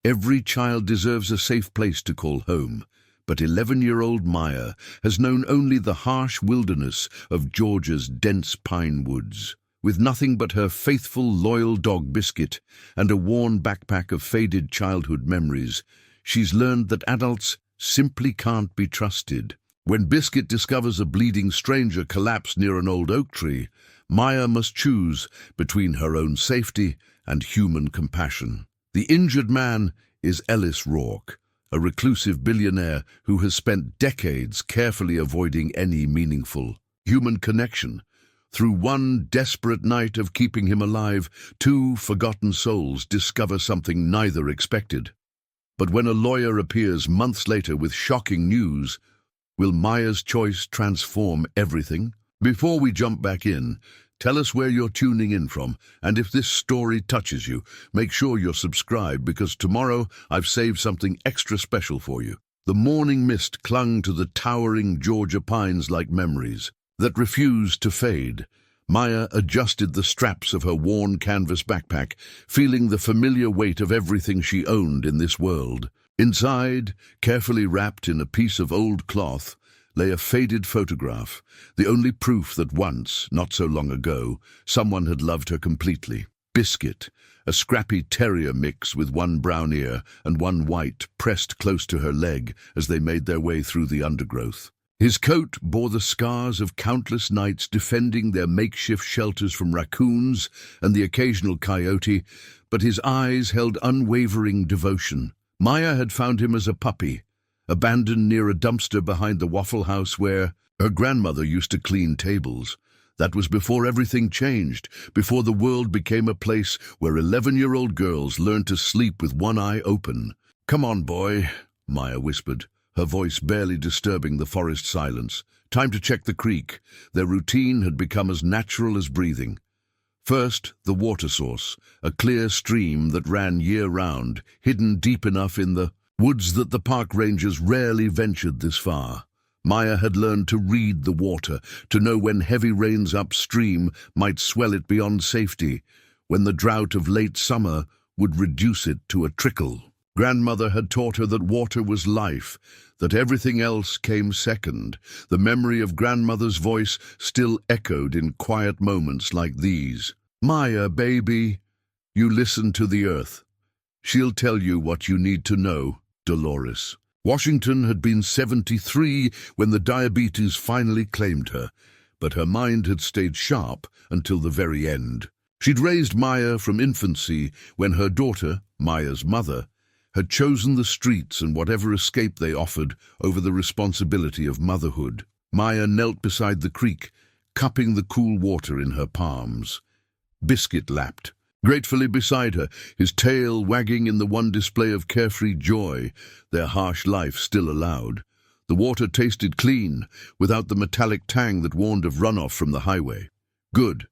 Every child deserves a safe place to call home, but 11-year-old Maya has known only the harsh wilderness of Georgia's dense pine woods. With nothing but her faithful, loyal dog Biscuit and a worn backpack of faded childhood memories, she's learned that adults simply can't be trusted. When Biscuit discovers a bleeding stranger collapsed near an old oak tree, Maya must choose between her own safety and human compassion. The injured man is Ellis Rourke, a reclusive billionaire who has spent decades carefully avoiding any meaningful human connection. Through one desperate night of keeping him alive, two forgotten souls discover something neither expected. But when a lawyer appears months later with shocking news, will Maya's choice transform everything? Before we jump back in, tell us where you're tuning in from, and if this story touches you, make sure you're subscribed because tomorrow I've saved something extra special for you. The morning mist clung to the towering Georgia pines like memories that refused to fade. Maya adjusted the straps of her worn canvas backpack, feeling the familiar weight of everything she owned in this world. Inside, carefully wrapped in a piece of old cloth, lay a faded photograph, the only proof that once, not so long ago, someone had loved her completely. Biscuit, a scrappy terrier mix with one brown ear and one white, pressed close to her leg as they made their way through the undergrowth. His coat bore the scars of countless nights defending their makeshift shelters from raccoons and the occasional coyote, but his eyes held unwavering devotion. Maya had found him as a puppy, abandoned near a dumpster behind the Waffle House where her grandmother used to clean tables. That was before everything changed, before the world became a place where 11-year-old girls learned to sleep with one eye open. "Come on, boy," Maya whispered, her voice barely disturbing the forest silence. Time to check the creek. Their routine had become as natural as breathing. First, the water source, a clear stream that ran year-round, hidden deep enough in the woods that the park rangers rarely ventured this far. Maya had learned to read the water, to know when heavy rains upstream might swell it beyond safety, when the drought of late summer would reduce it to a trickle. Grandmother had taught her that water was life, that everything else came second. The memory of grandmother's voice still echoed in quiet moments like these. "Maya, baby, you listen to the earth. She'll tell you what you need to know." Dolores. Washington had been 73 when the diabetes finally claimed her, but her mind had stayed sharp until the very end. She'd raised Maya from infancy when her daughter, Maya's mother, had chosen the streets and whatever escape they offered over the responsibility of motherhood. Maya knelt beside the creek, cupping the cool water in her palms. Biscuit lapped gratefully beside her, his tail wagging in the one display of carefree joy their harsh life still allowed. The water tasted clean, without the metallic tang that warned of runoff from the highway. Good.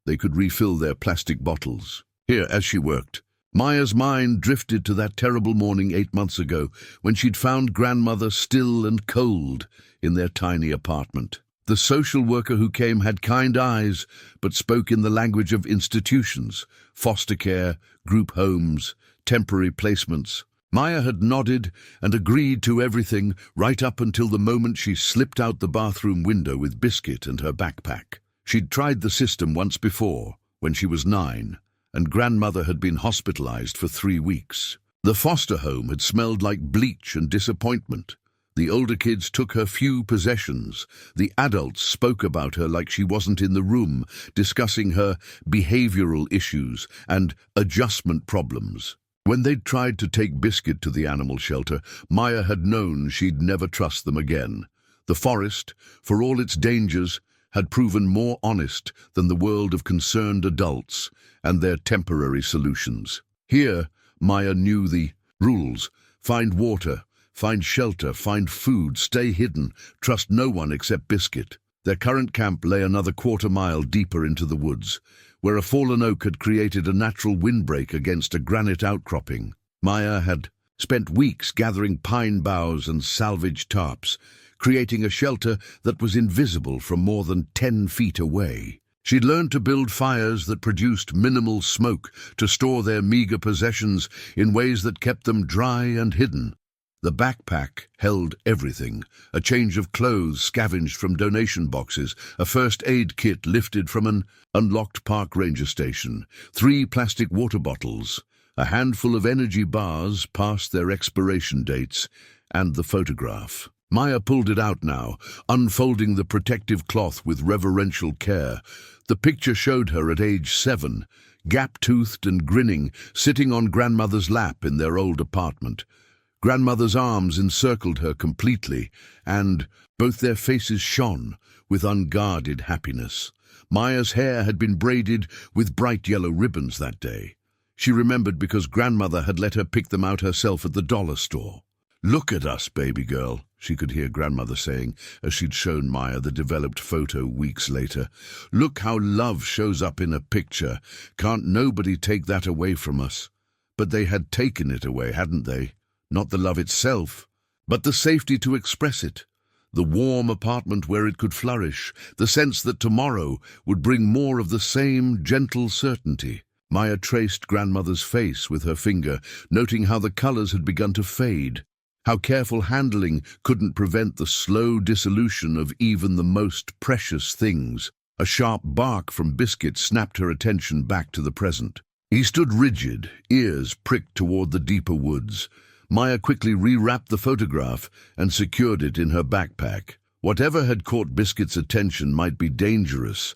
They could refill their plastic bottles. Here, as she worked, Maya's mind drifted to that terrible morning 8 months ago when she'd found grandmother still and cold in their tiny apartment. The social worker who came had kind eyes, but spoke in the language of institutions, foster care, group homes, temporary placements. Maya had nodded and agreed to everything right up until the moment she slipped out the bathroom window with Biscuit and her backpack. She'd tried the system once before, when she was 9, and grandmother had been hospitalized for 3 weeks. The foster home had smelled like bleach and disappointment. The older kids took her few possessions. The adults spoke about her like she wasn't in the room, discussing her behavioral issues and adjustment problems. When they'd tried to take Biscuit to the animal shelter, Maya had known she'd never trust them again. The forest, for all its dangers, had proven more honest than the world of concerned adults and their temporary solutions. Here, Maya knew the rules: find water, find shelter, find food, stay hidden, trust no one except Biscuit. Their current camp lay another quarter-mile deeper into the woods, where a fallen oak had created a natural windbreak against a granite outcropping. Maya had spent weeks gathering pine boughs and salvaged tarps, creating a shelter that was invisible from more than 10 feet away. She'd learned to build fires that produced minimal smoke, to store their meager possessions in ways that kept them dry and hidden. The backpack held everything: a change of clothes scavenged from donation boxes, a first aid kit lifted from an unlocked park ranger station, 3 plastic water bottles, a handful of energy bars past their expiration dates, and the photograph. Maya pulled it out now, unfolding the protective cloth with reverential care. The picture showed her at age 7, gap-toothed and grinning, sitting on grandmother's lap in their old apartment. Grandmother's arms encircled her completely, and both their faces shone with unguarded happiness. Maya's hair had been braided with bright yellow ribbons that day. She remembered because grandmother had let her pick them out herself at the dollar store. "Look at us, baby girl," she could hear grandmother saying as she'd shown Maya the developed photo weeks later. "Look how love shows up in a picture. Can't nobody take that away from us." But they had taken it away, hadn't they? Not the love itself, but the safety to express it. The warm apartment where it could flourish, the sense that tomorrow would bring more of the same gentle certainty. Maya traced grandmother's face with her finger, noting how the colors had begun to fade, how careful handling couldn't prevent the slow dissolution of even the most precious things. A sharp bark from Biscuit snapped her attention back to the present. He stood rigid, ears pricked toward the deeper woods. Maya quickly rewrapped the photograph and secured it in her backpack. Whatever had caught Biscuit's attention might be dangerous.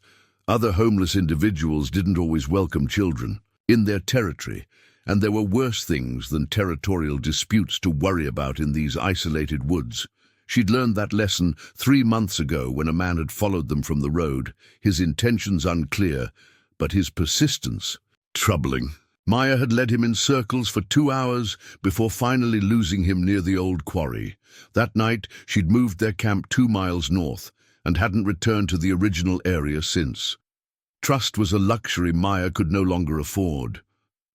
Other homeless individuals didn't always welcome children in their territory, and there were worse things than territorial disputes to worry about in these isolated woods. She'd learned that lesson 3 months ago when a man had followed them from the road, his intentions unclear, but his persistence troubling. Maya had led him in circles for 2 hours before finally losing him near the old quarry. That night, she'd moved their camp 2 miles north and hadn't returned to the original area since. Trust was a luxury Maya could no longer afford.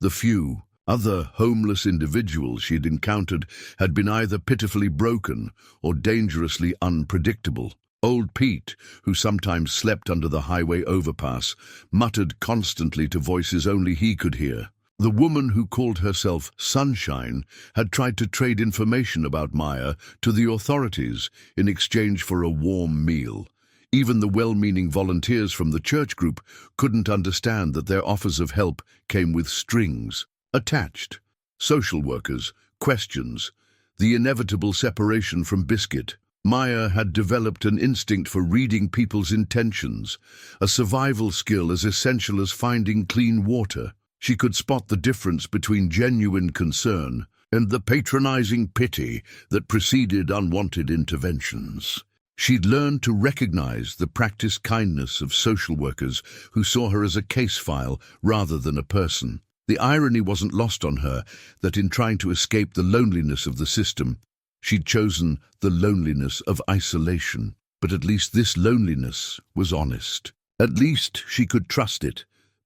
The few other homeless individuals she'd encountered had been either pitifully broken or dangerously unpredictable. Old Pete, who sometimes slept under the highway overpass, muttered constantly to voices only he could hear. The woman who called herself Sunshine had tried to trade information about Maya to the authorities in exchange for a warm meal. Even the well-meaning volunteers from the church group couldn't understand that their offers of help came with strings attached. Social workers, questions, the inevitable separation from Biscuit. Maya had developed an instinct for reading people's intentions, a survival skill as essential as finding clean water. She could spot the difference between genuine concern and the patronizing pity that preceded unwanted interventions. She'd learned to recognize the practiced kindness of social workers who saw her as a case file rather than a person. The irony wasn't lost on her that in trying to escape the loneliness of the system, she'd chosen the loneliness of isolation. But at least this loneliness was honest. At least she could trust it.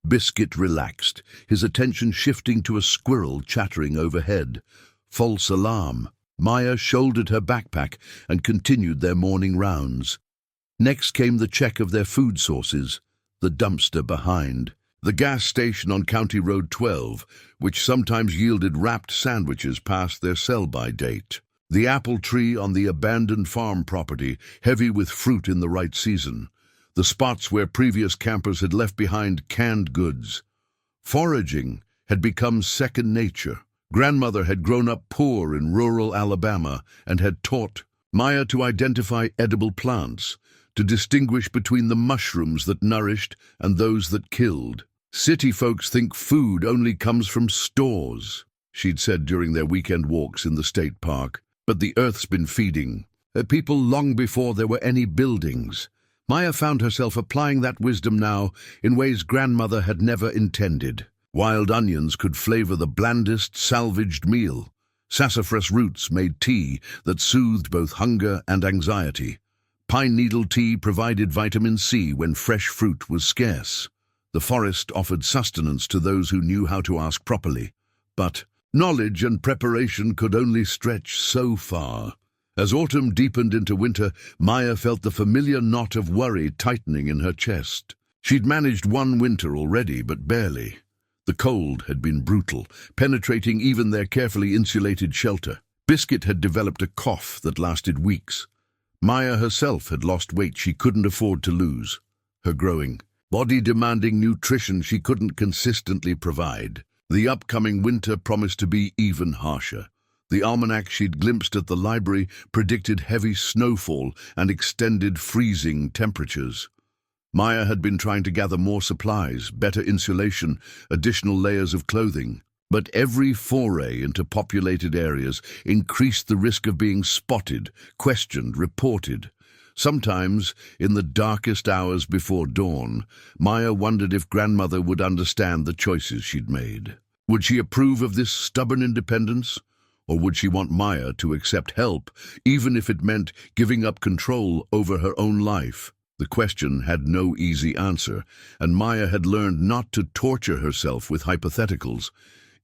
Biscuit relaxed, his attention shifting to a squirrel chattering overhead. False alarm. Maya shouldered her backpack and continued their morning rounds. Next came the check of their food sources, the dumpster behind. The gas station on County Road 12, which sometimes yielded wrapped sandwiches past their sell-by date. The apple tree on the abandoned farm property, heavy with fruit in the right season. The spots where previous campers had left behind canned goods. Foraging had become second nature. Grandmother had grown up poor in rural Alabama and had taught Maya to identify edible plants, to distinguish between the mushrooms that nourished and those that killed. "City folks think food only comes from stores," she'd said during their weekend walks in the state park. "But the earth's been feeding people long before there were any buildings." Maya found herself applying that wisdom now in ways grandmother had never intended. Wild onions could flavor the blandest salvaged meal. Sassafras roots made tea that soothed both hunger and anxiety. Pine needle tea provided vitamin C when fresh fruit was scarce. The forest offered sustenance to those who knew how to ask properly. But knowledge and preparation could only stretch so far. As autumn deepened into winter, Maya felt the familiar knot of worry tightening in her chest. She'd managed one winter already, but barely. The cold had been brutal, penetrating even their carefully insulated shelter. Biscuit had developed a cough that lasted weeks. Maya herself had lost weight she couldn't afford to lose. Her growing body demanding nutrition she couldn't consistently provide. The upcoming winter promised to be even harsher. The almanac she'd glimpsed at the library predicted heavy snowfall and extended freezing temperatures. Maya had been trying to gather more supplies, better insulation, additional layers of clothing. But every foray into populated areas increased the risk of being spotted, questioned, reported. Sometimes, in the darkest hours before dawn, Maya wondered if grandmother would understand the choices she'd made. Would she approve of this stubborn independence? Or would she want Maya to accept help, even if it meant giving up control over her own life? The question had no easy answer, and Maya had learned not to torture herself with hypotheticals.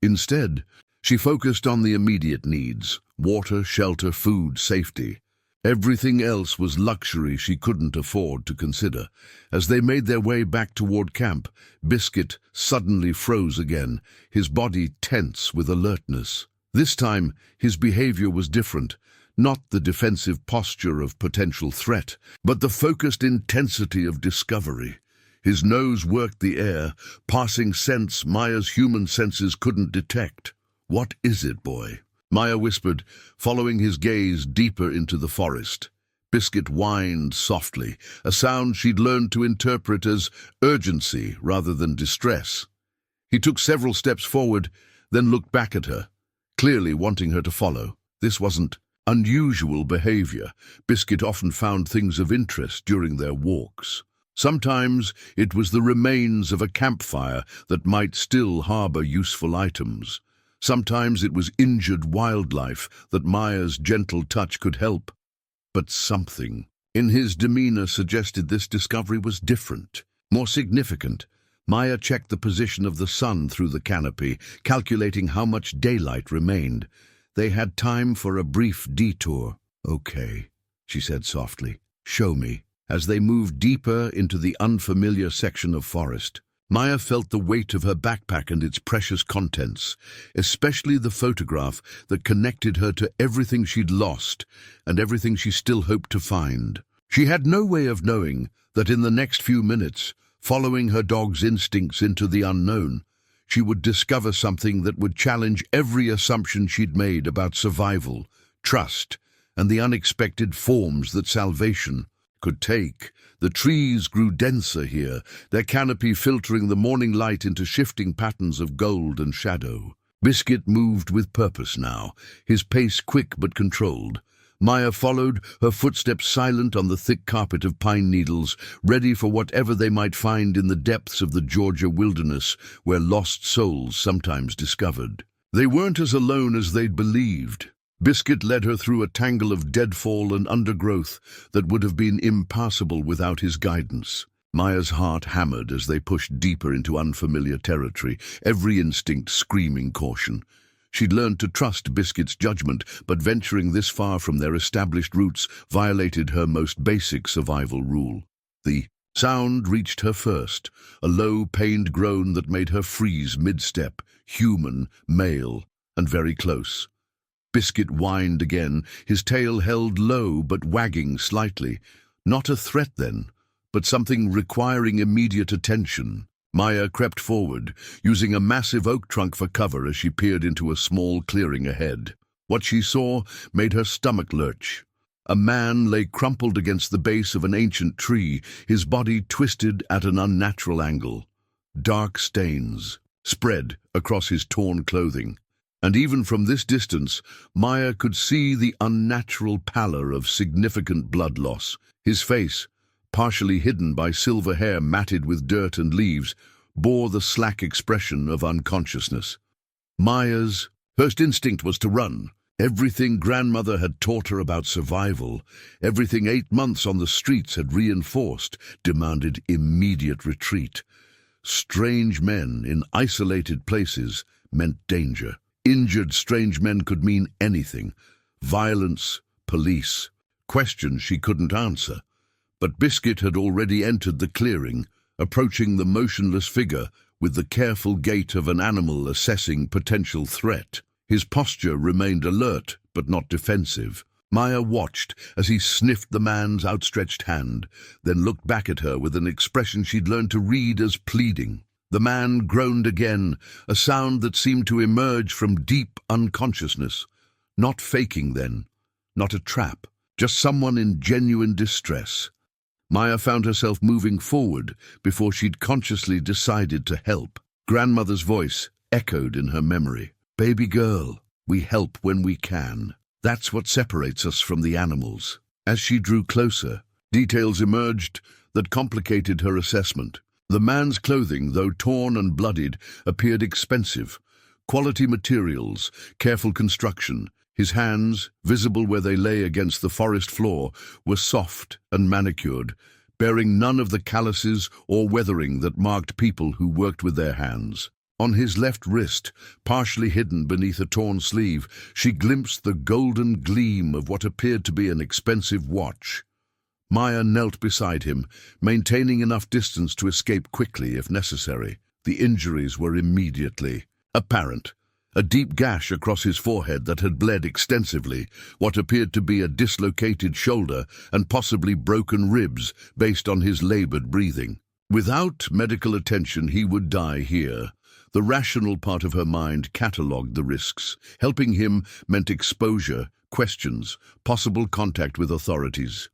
Instead, she focused on the immediate needs: water, shelter, food, safety. Everything else was luxury she couldn't afford to consider. As they made their way back toward camp, Biscuit suddenly froze again, his body tense with alertness. This time, his behavior was different. Not the defensive posture of potential threat, but the focused intensity of discovery. His nose worked the air, passing scents Maya's human senses couldn't detect. "What is it, boy?" Maya whispered, following his gaze deeper into the forest. Biscuit whined softly, a sound she'd learned to interpret as urgency rather than distress. He took several steps forward, then looked back at her, clearly wanting her to follow. This wasn't unusual behavior. Biscuit often found things of interest during their walks. Sometimes it was the remains of a campfire that might still harbor useful items. Sometimes it was injured wildlife that Maya's gentle touch could help. But something in his demeanor suggested this discovery was different, more significant. Maya checked the position of the sun through the canopy, calculating how much daylight remained. They had time for a brief detour. "Okay," she said softly. "Show me." As they moved deeper into the unfamiliar section of forest, Maya felt the weight of her backpack and its precious contents, especially the photograph that connected her to everything she'd lost and everything she still hoped to find. She had no way of knowing that in the next few minutes, following her dog's instincts into the unknown, she would discover something that would challenge every assumption she'd made about survival, trust, and the unexpected forms that salvation could take. The trees grew denser here, their canopy filtering the morning light into shifting patterns of gold and shadow. Biscuit moved with purpose now, his pace quick but controlled. Maya followed, her footsteps silent on the thick carpet of pine needles, ready for whatever they might find in the depths of the Georgia wilderness, where lost souls sometimes discovered. They weren't as alone as they'd believed. Biscuit led her through a tangle of deadfall and undergrowth that would have been impassable without his guidance. Maya's heart hammered as they pushed deeper into unfamiliar territory, every instinct screaming caution. She'd learned to trust Biscuit's judgment, but venturing this far from their established roots violated her most basic survival rule. The sound reached her first, a low, pained groan that made her freeze mid-step, human, male, and very close. Biscuit whined again, his tail held low but wagging slightly. Not a threat then, but something requiring immediate attention. Maya crept forward, using a massive oak trunk for cover as she peered into a small clearing ahead. What she saw made her stomach lurch. A man lay crumpled against the base of an ancient tree, his body twisted at an unnatural angle. Dark stains spread across his torn clothing. And even from this distance, Maya could see the unnatural pallor of significant blood loss. His face, partially hidden by silver hair matted with dirt and leaves, bore the slack expression of unconsciousness. Maya's first instinct was to run. Everything grandmother had taught her about survival, everything 8 months on the streets had reinforced, demanded immediate retreat. Strange men in isolated places meant danger. Injured strange men could mean anything: violence, police, questions she couldn't answer. But Biscuit had already entered the clearing, approaching the motionless figure with the careful gait of an animal assessing potential threat. His posture remained alert, but not defensive. Maya watched as he sniffed the man's outstretched hand, then looked back at her with an expression she'd learned to read as pleading. The man groaned again, a sound that seemed to emerge from deep unconsciousness. Not faking then, not a trap, just someone in genuine distress. Maya found herself moving forward before she'd consciously decided to help. Grandmother's voice echoed in her memory. "Baby girl, we help when we can. That's what separates us from the animals." As she drew closer, details emerged that complicated her assessment. The man's clothing, though torn and bloodied, appeared expensive. Quality materials, careful construction. His hands, visible where they lay against the forest floor, were soft and manicured, bearing none of the calluses or weathering that marked people who worked with their hands. On his left wrist, partially hidden beneath a torn sleeve, she glimpsed the golden gleam of what appeared to be an expensive watch. Maya knelt beside him, maintaining enough distance to escape quickly if necessary. The injuries were immediately apparent. A deep gash across his forehead that had bled extensively, what appeared to be a dislocated shoulder and possibly broken ribs based on his labored breathing. Without medical attention, he would die here. The rational part of her mind catalogued the risks. Helping him meant exposure, questions, possible contact with authorities.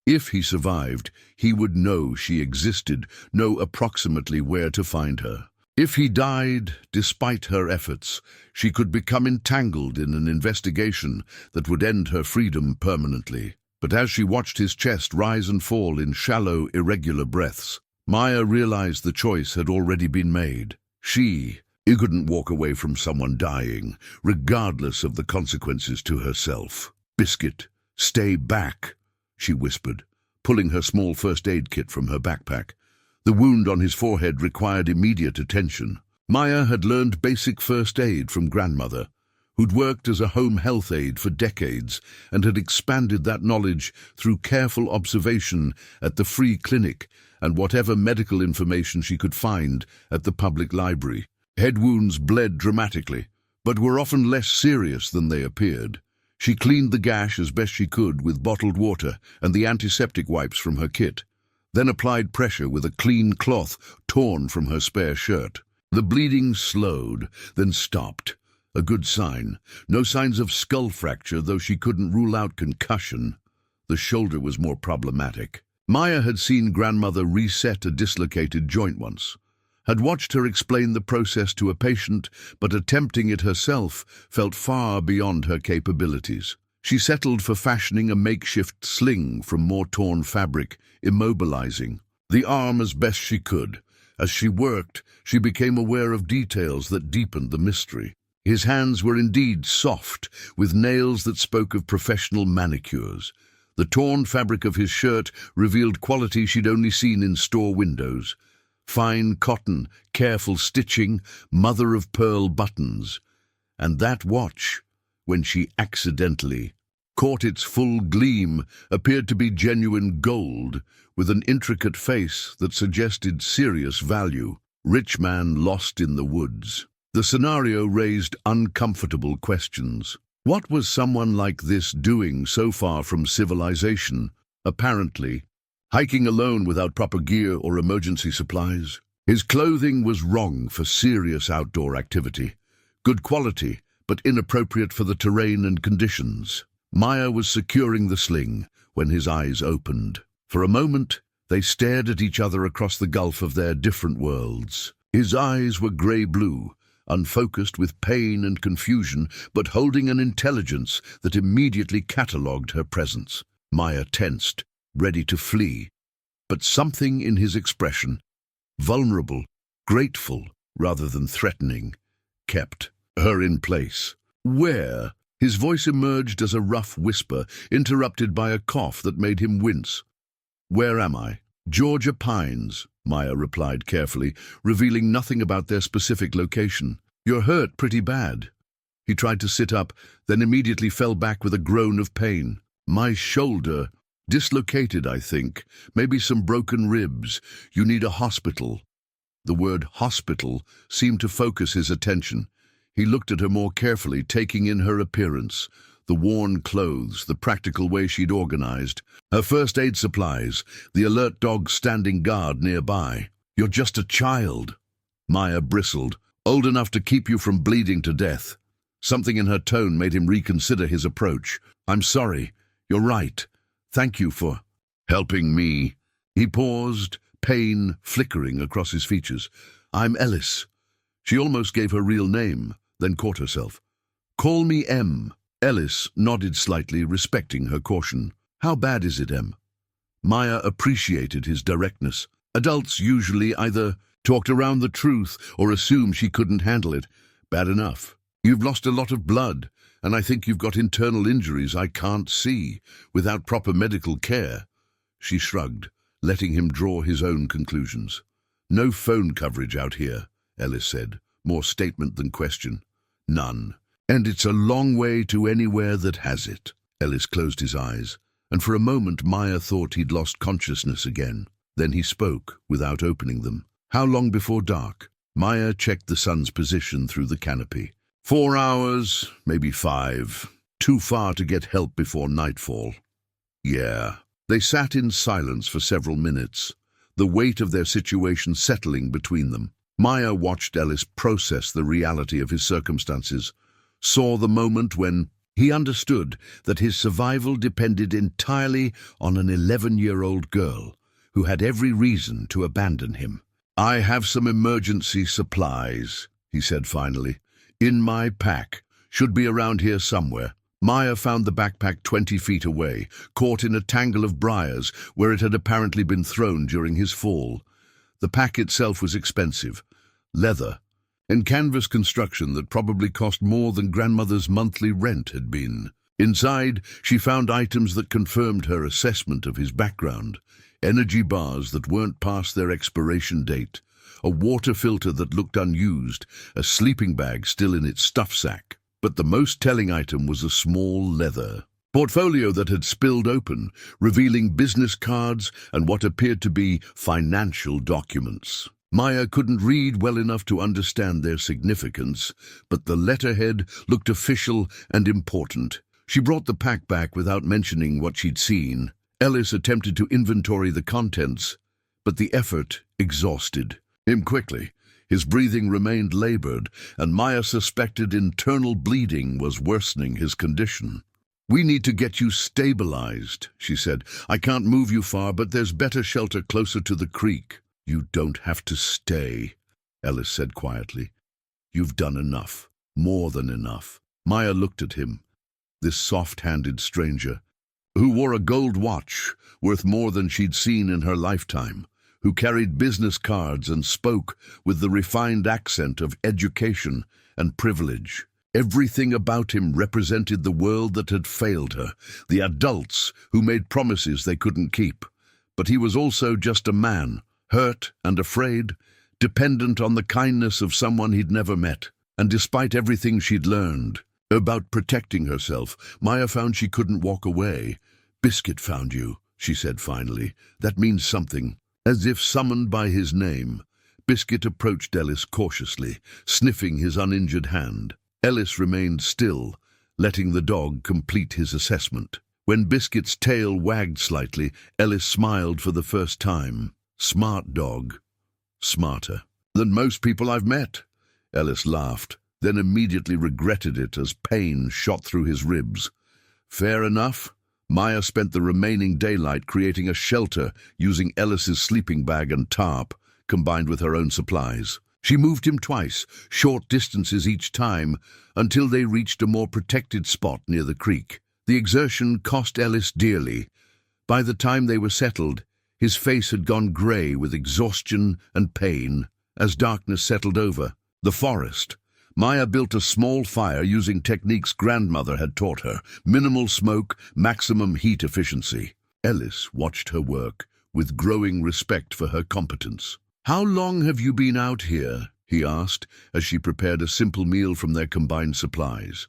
If he survived, he would know she existed, know approximately where to find her. If he died, despite her efforts, she could become entangled in an investigation that would end her freedom permanently. But as she watched his chest rise and fall in shallow, irregular breaths, Maya realized the choice had already been made. She couldn't walk away from someone dying, regardless of the consequences to herself. "Biscuit, stay back," she whispered, pulling her small first aid kit from her backpack. The wound on his forehead required immediate attention. Maya had learned basic first aid from grandmother, who'd worked as a home health aide for decades and had expanded that knowledge through careful observation at the free clinic and whatever medical information she could find at the public library. Head wounds bled dramatically, but were often less serious than they appeared. She cleaned the gash as best she could with bottled water and the antiseptic wipes from her kit, then applied pressure with a clean cloth torn from her spare shirt. The bleeding slowed, then stopped. A good sign. No signs of skull fracture, though she couldn't rule out concussion. The shoulder was more problematic. Maya had seen grandmother reset a dislocated joint once, had watched her explain the process to a patient, but attempting it herself felt far beyond her capabilities. She settled for fashioning a makeshift sling from more torn fabric, immobilizing the arm as best she could. As she worked, she became aware of details that deepened the mystery. His hands were indeed soft, with nails that spoke of professional manicures. The torn fabric of his shirt revealed quality she'd only seen in store windows. Fine cotton, careful stitching, mother-of-pearl buttons. And that watch, when she accidentally caught its full gleam, appeared to be genuine gold, with an intricate face that suggested serious value. Rich man lost in the woods. The scenario raised uncomfortable questions. What was someone like this doing so far from civilization, apparently hiking alone without proper gear or emergency supplies? His clothing was wrong for serious outdoor activity. Good quality, but inappropriate for the terrain and conditions. Maya was securing the sling when his eyes opened. For a moment, they stared at each other across the gulf of their different worlds. His eyes were grey-blue, unfocused with pain and confusion, but holding an intelligence that immediately catalogued her presence. Maya tensed, ready to flee. But something in his expression, vulnerable, grateful rather than threatening, kept her in place. "Where?" His voice emerged as a rough whisper, interrupted by a cough that made him wince. "Where am I?" "Georgia Pines," Maya replied carefully, revealing nothing about their specific location. "You're hurt pretty bad." He tried to sit up, then immediately fell back with a groan of pain. "My shoulder." Dislocated, I think. Maybe some broken ribs. You need a hospital. The word hospital seemed to focus his attention. He looked at her more carefully, taking in her appearance, the worn clothes, the practical way she'd organized, her first aid supplies, the alert dog standing guard nearby. You're just a child. Maya bristled. Old enough to keep you from bleeding to death. Something in her tone made him reconsider his approach. I'm sorry. You're right. Thank you for helping me. He paused, pain flickering across his features. I'm Ellis. She almost gave her real name, then caught herself. Call me M. Ellis nodded slightly, respecting her caution. How bad is it, Em? Maya appreciated his directness. Adults usually either talked around the truth or assumed she couldn't handle it. Bad enough. You've lost a lot of blood, and I think you've got internal injuries I can't see without proper medical care. She shrugged, letting him draw his own conclusions. No phone coverage out here, Ellis said, more statement than question. None. And it's a long way to anywhere that has it. Ellis closed his eyes, and for a moment Maya thought he'd lost consciousness again. Then he spoke, without opening them. How long before dark? Maya checked the sun's position through the canopy. 4 hours, maybe 5. Too far to get help before nightfall. Yeah. They sat in silence for several minutes, the weight of their situation settling between them. Maya watched Ellis process the reality of his circumstances, saw the moment when he understood that his survival depended entirely on an 11-year-old girl who had every reason to abandon him. I have some emergency supplies, he said finally. In my pack. Should be around here somewhere. Maya found the backpack 20 feet away, caught in a tangle of briars where it had apparently been thrown during his fall. The pack itself was expensive. Leather, and canvas construction that probably cost more than grandmother's monthly rent had been. Inside, she found items that confirmed her assessment of his background. Energy bars that weren't past their expiration date, a water filter that looked unused, a sleeping bag still in its stuff sack. But the most telling item was a small leather portfolio that had spilled open, revealing business cards and what appeared to be financial documents. Maya couldn't read well enough to understand their significance, but the letterhead looked official and important. She brought the pack back without mentioning what she'd seen. Ellis attempted to inventory the contents, but the effort exhausted him quickly. His breathing remained labored, and Maya suspected internal bleeding was worsening his condition. We need to get you stabilized, she said. I can't move you far, but there's better shelter closer to the creek. You don't have to stay, Ellis said quietly. You've done enough, more than enough. Maya looked at him, this soft-handed stranger, who wore a gold watch worth more than she'd seen in her lifetime, who carried business cards and spoke with the refined accent of education and privilege. Everything about him represented the world that had failed her, the adults who made promises they couldn't keep. But he was also just a man, hurt and afraid, dependent on the kindness of someone he'd never met. And despite everything she'd learned about protecting herself, Maya found she couldn't walk away. Biscuit found you, she said finally. That means something. As if summoned by his name, Biscuit approached Ellis cautiously, sniffing his uninjured hand. Ellis remained still, letting the dog complete his assessment. When Biscuit's tail wagged slightly, Ellis smiled for the first time. Smart dog. Smarter than most people I've met. Ellis laughed, then immediately regretted it as pain shot through his ribs. Fair enough. Maya spent the remaining daylight creating a shelter using Ellis's sleeping bag and tarp, combined with her own supplies. She moved him twice, short distances each time, until they reached a more protected spot near the creek. The exertion cost Ellis dearly. By the time they were settled, his face had gone grey with exhaustion and pain. As darkness settled over the forest, Maya built a small fire using techniques grandmother had taught her. Minimal smoke, maximum heat efficiency. Ellis watched her work with growing respect for her competence. How long have you been out here? He asked as she prepared a simple meal from their combined supplies.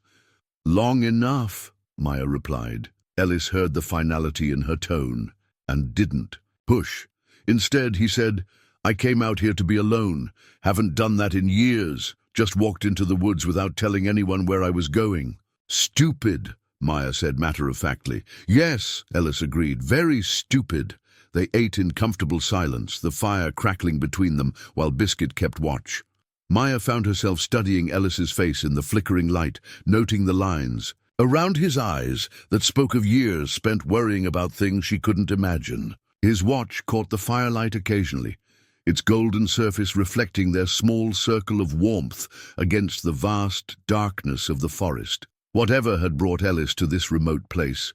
Long enough, Maya replied. Ellis heard the finality in her tone, and didn't push. Instead, he said, "I came out here to be alone. Haven't done that in years. Just walked into the woods without telling anyone where I was going." "Stupid," Maya said matter-of-factly. "Yes," Ellis agreed, "very stupid." They ate in comfortable silence, the fire crackling between them while Biscuit kept watch. Maya found herself studying Ellis's face in the flickering light, noting the lines around his eyes that spoke of years spent worrying about things she couldn't imagine. His watch caught the firelight occasionally, its golden surface reflecting their small circle of warmth against the vast darkness of the forest. Whatever had brought Ellis to this remote place,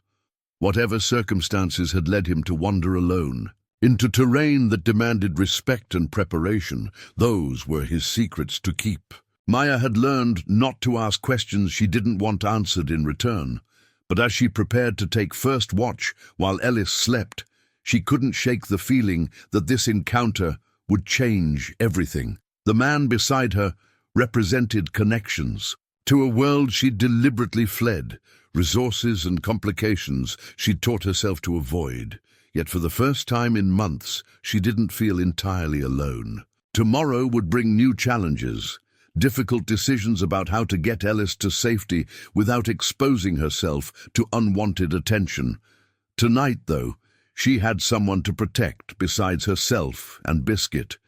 whatever circumstances had led him to wander alone, into terrain that demanded respect and preparation, those were his secrets to keep. Maya had learned not to ask questions she didn't want answered in return, but as she prepared to take first watch while Ellis slept, she couldn't shake the feeling that this encounter would change everything. The man beside her represented connections to a world she'd deliberately fled, resources and complications she'd taught herself to avoid. Yet for the first time in months, she didn't feel entirely alone. Tomorrow would bring new challenges, difficult decisions about how to get Ellis to safety without exposing herself to unwanted attention. Tonight, though, she had someone to protect besides herself and Biscuit.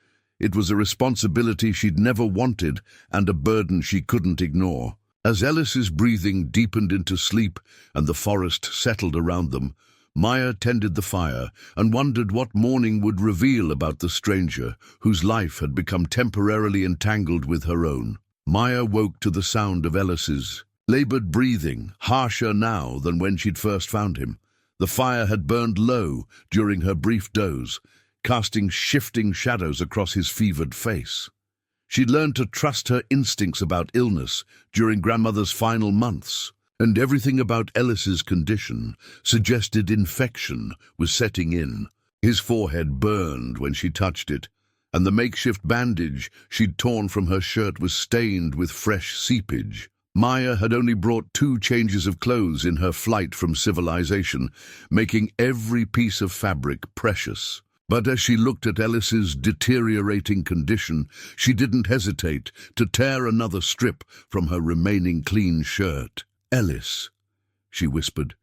It was a responsibility she'd never wanted and a burden she couldn't ignore. As Ellis's breathing deepened into sleep and the forest settled around them, Maya tended the fire and wondered what morning would reveal about the stranger whose life had become temporarily entangled with her own. Maya woke to the sound of Ellis's labored breathing, harsher now than when she'd first found him. The fire had burned low during her brief doze, casting shifting shadows across his fevered face. She'd learned to trust her instincts about illness during grandmother's final months, and everything about Ellis's condition suggested infection was setting in. His forehead burned when she touched it, and the makeshift bandage she'd torn from her shirt was stained with fresh seepage. Maya had only brought 2 changes of clothes in her flight from civilization, making every piece of fabric precious. But as she looked at Ellis's deteriorating condition, she didn't hesitate to tear another strip from her remaining clean shirt. "Ellis," she whispered,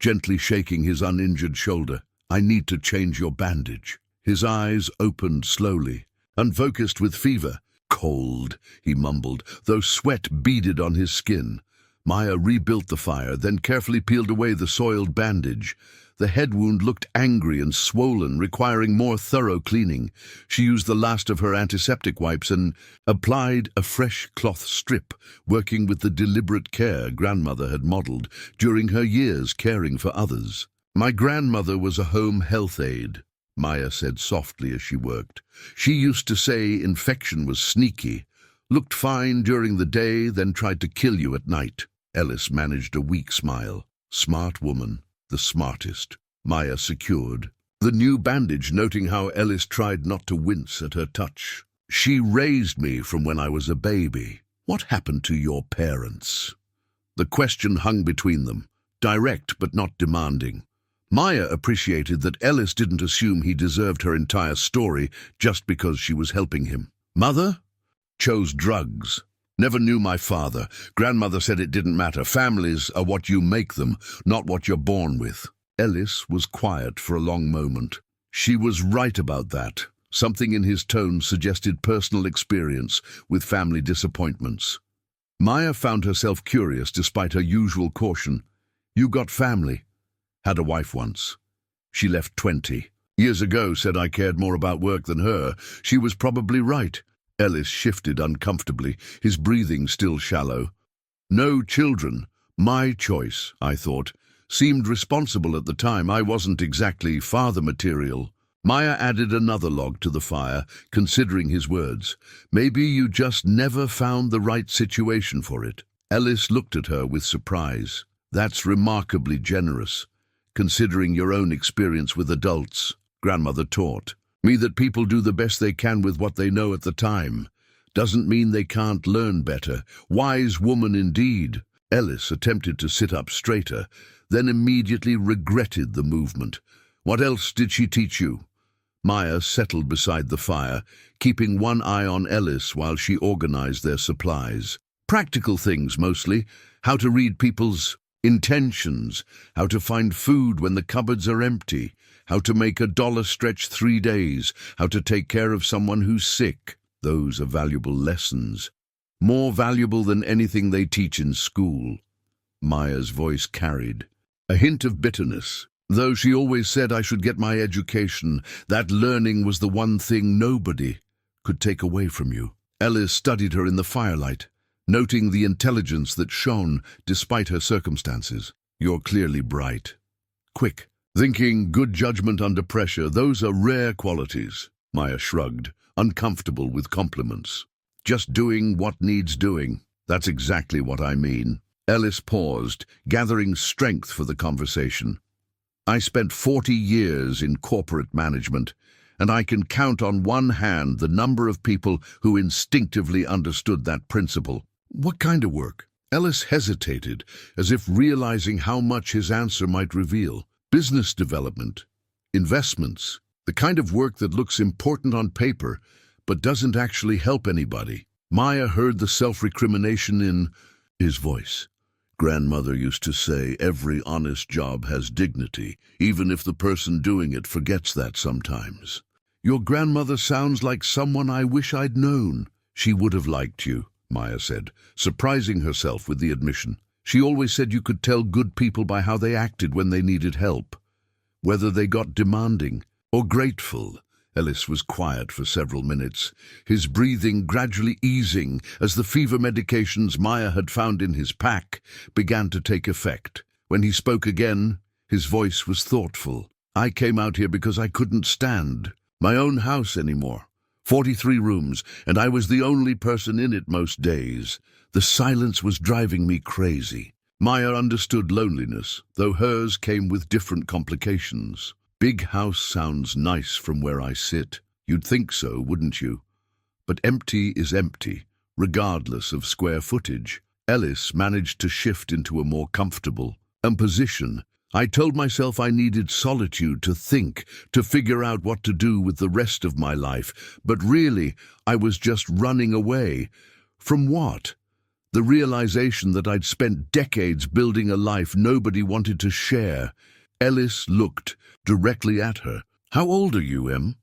gently shaking his uninjured shoulder, "I need to change your bandage." His eyes opened slowly, unfocused with fever. "Cold," he mumbled, though sweat beaded on his skin. Maya rebuilt the fire, then carefully peeled away the soiled bandage. The head wound looked angry and swollen, requiring more thorough cleaning. She used the last of her antiseptic wipes and applied a fresh cloth strip, working with the deliberate care grandmother had modeled during her years caring for others. "My grandmother was a home health aide," Maya said softly as she worked. "She used to say infection was sneaky, looked fine during the day, then tried to kill you at night." Ellis managed a weak smile. "Smart woman, the smartest," Maya secured the new bandage, noting how Ellis tried not to wince at her touch. "She raised me from when I was a baby. What happened to your parents?" The question hung between them, direct but not demanding. Maya appreciated that Ellis didn't assume he deserved her entire story just because she was helping him. "Mother? Chose drugs. Never knew my father. Grandmother said it didn't matter. Families are what you make them, not what you're born with." Ellis was quiet for a long moment. She was right about that. Something in his tone suggested personal experience with family disappointments. Maya found herself curious despite her usual caution. "You got family?" "Had a wife once. She left 20 years ago, said I cared more about work than her. She was probably right." Ellis shifted uncomfortably, his breathing still shallow. "No children. My choice, I thought. Seemed responsible at the time. I wasn't exactly father material." Maya added another log to the fire, considering his words. "Maybe you just never found the right situation for it." Ellis looked at her with surprise. "That's remarkably generous, considering your own experience with adults." Grandmother taught me that people do the best they can with what they know at the time. Doesn't mean they can't learn better. Wise woman indeed. Ellis attempted to sit up straighter, then immediately regretted the movement. What else did she teach you? Maya settled beside the fire, keeping one eye on Ellis while she organized their supplies. Practical things mostly, how to read people's intentions, how to find food when the cupboards are empty, how to make $1 stretch 3 days, how to take care of someone who's sick. Those are valuable lessons. More valuable than anything they teach in school. Maya's voice carried a hint of bitterness. Though she always said I should get my education, that learning was the one thing nobody could take away from you. Ellis studied her in the firelight, noting the intelligence that shone despite her circumstances. You're clearly bright. Quick. Thinking, good judgment under pressure, those are rare qualities. Maya shrugged, uncomfortable with compliments. Just doing what needs doing. That's exactly what I mean. Ellis paused, gathering strength for the conversation. I spent 40 years in corporate management, and I can count on one hand the number of people who instinctively understood that principle. What kind of work? Ellis hesitated, as if realizing how much his answer might reveal. Business development, investments, the kind of work that looks important on paper, but doesn't actually help anybody. Maya heard the self-recrimination in his voice. Grandmother used to say every honest job has dignity, even if the person doing it forgets that sometimes. Your grandmother sounds like someone I wish I'd known. She would have liked you, Maya said, surprising herself with the admission. She always said you could tell good people by how they acted when they needed help, whether they got demanding or grateful. Ellis was quiet for several minutes, his breathing gradually easing as the fever medications Maya had found in his pack began to take effect. When he spoke again, his voice was thoughtful. I came out here because I couldn't stand my own house anymore. 43 rooms, and I was the only person in it most days. The silence was driving me crazy. Maya understood loneliness, though hers came with different complications. Big house sounds nice from where I sit. You'd think so, wouldn't you? But empty is empty, regardless of square footage. Ellis managed to shift into a more comfortable position. I told myself I needed solitude to think, to figure out what to do with the rest of my life. But really, I was just running away. From what? The realization that I'd spent decades building a life nobody wanted to share. Ellis looked directly at her. How old are you, Em?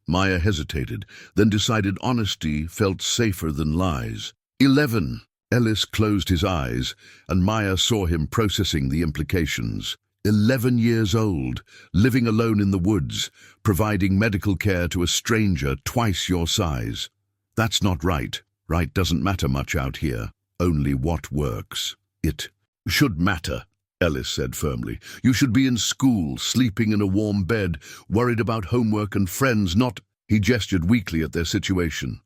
Maya hesitated, then decided honesty felt safer than lies. 11. Ellis closed his eyes, and Maya saw him processing the implications. 11 years old, living alone in the woods, providing medical care to a stranger twice your size. That's not right. Right doesn't matter much out here. Only what works. It should matter, Ellis said firmly. You should be in school, sleeping in a warm bed, worried about homework and friends, not— He gestured weakly at their situation.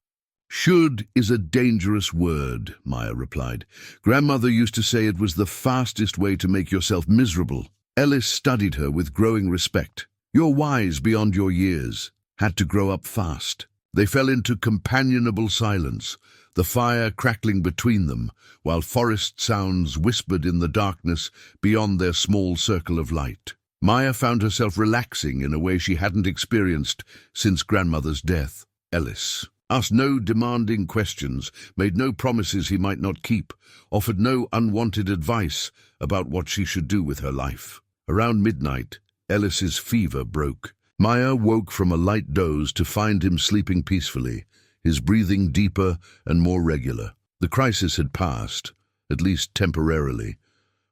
Should is a dangerous word, Maya replied. Grandmother used to say it was the fastest way to make yourself miserable. Ellis studied her with growing respect. You're wise beyond your years. Had to grow up fast. They fell into companionable silence, the fire crackling between them, while forest sounds whispered in the darkness beyond their small circle of light. Maya found herself relaxing in a way she hadn't experienced since grandmother's death. Ellis asked no demanding questions, made no promises he might not keep, offered no unwanted advice about what she should do with her life. Around midnight, Ellis's fever broke. Maya woke from a light doze to find him sleeping peacefully, his breathing deeper and more regular. The crisis had passed, at least temporarily.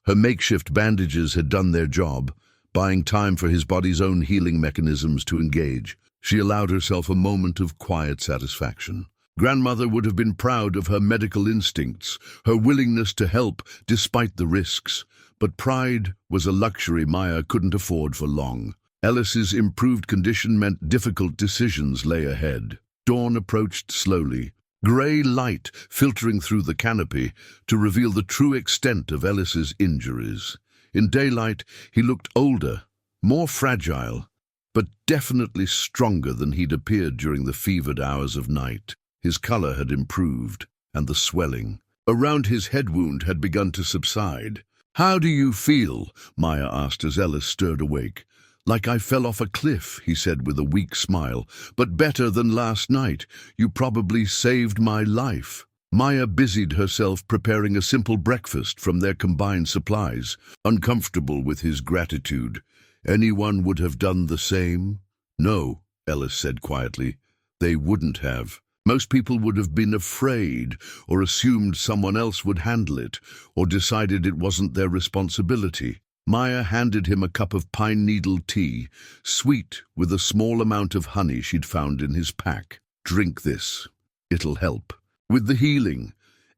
Her makeshift bandages had done their job, buying time for his body's own healing mechanisms to engage. She allowed herself a moment of quiet satisfaction. Grandmother would have been proud of her medical instincts, her willingness to help despite the risks. But pride was a luxury Maya couldn't afford for long. Ellis's improved condition meant difficult decisions lay ahead. Dawn approached slowly, grey light filtering through the canopy to reveal the true extent of Ellis's injuries. In daylight, he looked older, more fragile, but definitely stronger than he'd appeared during the fevered hours of night. His color had improved, and the swelling, around his head wound had begun to subside. "How do you feel?" Maya asked as Ellis stirred awake. "Like I fell off a cliff," he said with a weak smile. "But better than last night. You probably saved my life." Maya busied herself preparing a simple breakfast from their combined supplies, uncomfortable with his gratitude. "Anyone would have done the same?" "No," Ellis said quietly. "They wouldn't have. Most people would have been afraid, or assumed someone else would handle it, or decided it wasn't their responsibility." Maya handed him a cup of pine needle tea, sweet with a small amount of honey she'd found in his pack. "Drink this. It'll help." "With the healing."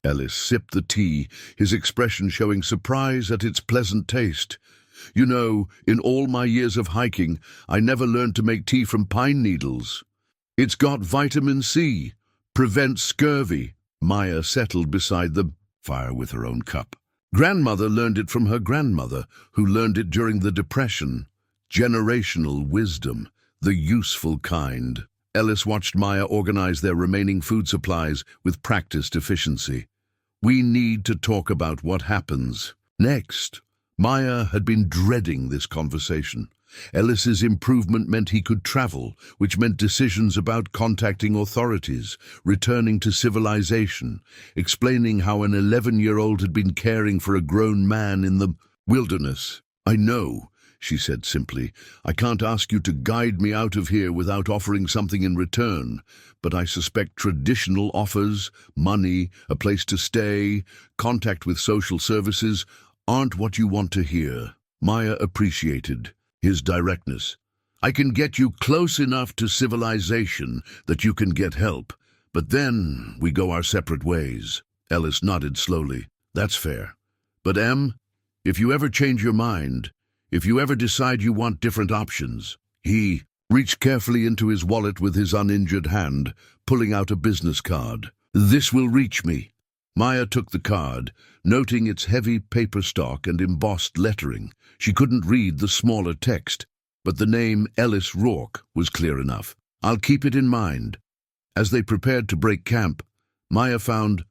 Ellis sipped the tea, his expression showing surprise at its pleasant taste. "You know, in all my years of hiking, I never learned to make tea from pine needles. It's got vitamin C, prevents scurvy." Maya settled beside the fire with her own cup. "Grandmother learned it from her grandmother, who learned it during the Depression. Generational wisdom, the useful kind." Ellis watched Maya organize their remaining food supplies with practiced efficiency. "We need to talk about what happens next." Maya had been dreading this conversation. Ellis's improvement meant he could travel, which meant decisions about contacting authorities, returning to civilization, explaining how an 11-year-old had been caring for a grown man in the wilderness. "I know," she said simply. "I can't ask you to guide me out of here without offering something in return, but I suspect traditional offers, money, a place to stay, contact with social services, aren't what you want to hear." Maya appreciated his directness. "I can get you close enough to civilization that you can get help, but then we go our separate ways." Ellis nodded slowly. "That's fair. But if you ever change your mind, if you ever decide you want different options." He reached carefully into his wallet with his uninjured hand, pulling out a business card. "This will reach me." Maya took the card, noting its heavy paper stock and embossed lettering. She couldn't read the smaller text, but the name Ellis Rourke was clear enough. "I'll keep it in mind." As they prepared to break camp, Maya found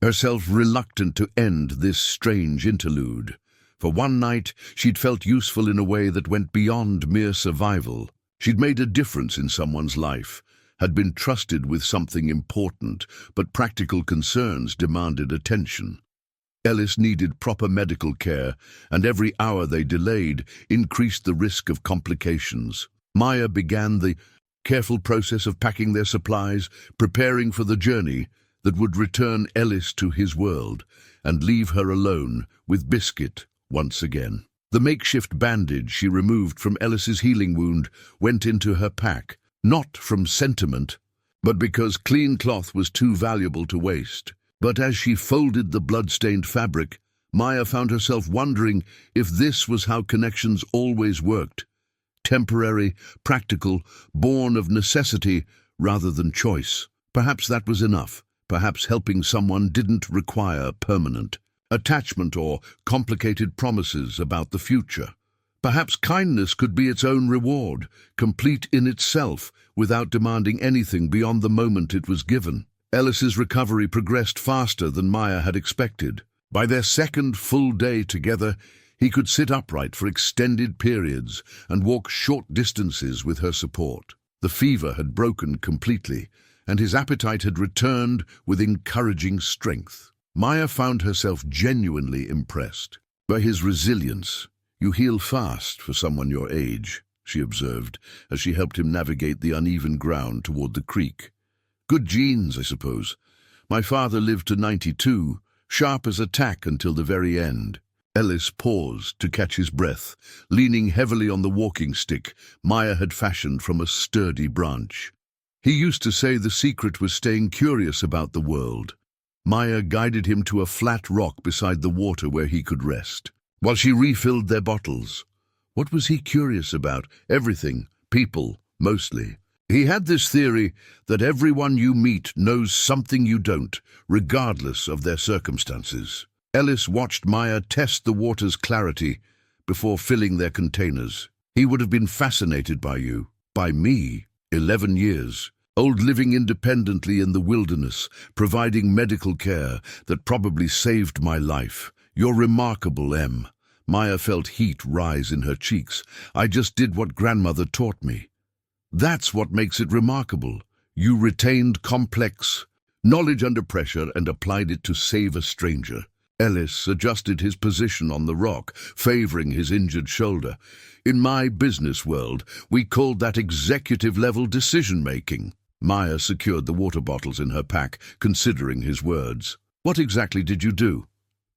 herself reluctant to end this strange interlude. For one night, she'd felt useful in a way that went beyond mere survival. She'd made a difference in someone's life, had been trusted with something important, but practical concerns demanded attention. Ellis needed proper medical care, and every hour they delayed increased the risk of complications. Maya began the careful process of packing their supplies, preparing for the journey that would return Ellis to his world and leave her alone with Biscuit once again. The makeshift bandage she removed from Ellis's healing wound went into her pack, not from sentiment, but because clean cloth was too valuable to waste. But as she folded the blood-stained fabric, Maya found herself wondering if this was how connections always worked. Temporary, practical, born of necessity rather than choice. Perhaps that was enough. Perhaps helping someone didn't require permanent attachment or complicated promises about the future. Perhaps kindness could be its own reward, complete in itself, without demanding anything beyond the moment it was given. Ellis's recovery progressed faster than Maya had expected. By their second full day together, he could sit upright for extended periods and walk short distances with her support. The fever had broken completely, and his appetite had returned with encouraging strength. Maya found herself genuinely impressed by his resilience. "You heal fast for someone your age," she observed, as she helped him navigate the uneven ground toward the creek. "Good genes, I suppose. My father lived to 92, sharp as a tack until the very end." Ellis paused to catch his breath, leaning heavily on the walking stick Maya had fashioned from a sturdy branch. He used to say the secret was staying curious about the world. Maya guided him to a flat rock beside the water where he could rest, while she refilled their bottles. What was he curious about? Everything. People, mostly. He had this theory that everyone you meet knows something you don't, regardless of their circumstances. Ellis watched Maya test the water's clarity before filling their containers. "He would have been fascinated by you, by me, 11 years. old living independently in the wilderness, providing medical care that probably saved my life. You're remarkable, Em. Maya felt heat rise in her cheeks. I just did what grandmother taught me. That's what makes it remarkable. You retained complex knowledge under pressure and applied it to save a stranger. Ellis adjusted his position on the rock, favoring his injured shoulder. In my business world, we called that executive-level decision-making. Maya secured the water bottles in her pack, considering his words. What exactly did you do?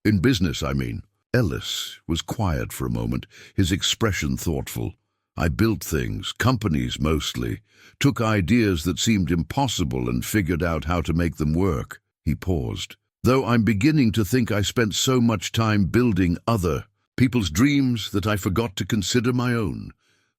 In business, I mean. Ellis was quiet for a moment, his expression thoughtful. I built things, companies mostly, took ideas that seemed impossible and figured out how to make them work. He paused. Though I'm beginning to think I spent so much time building other people's dreams that I forgot to consider my own.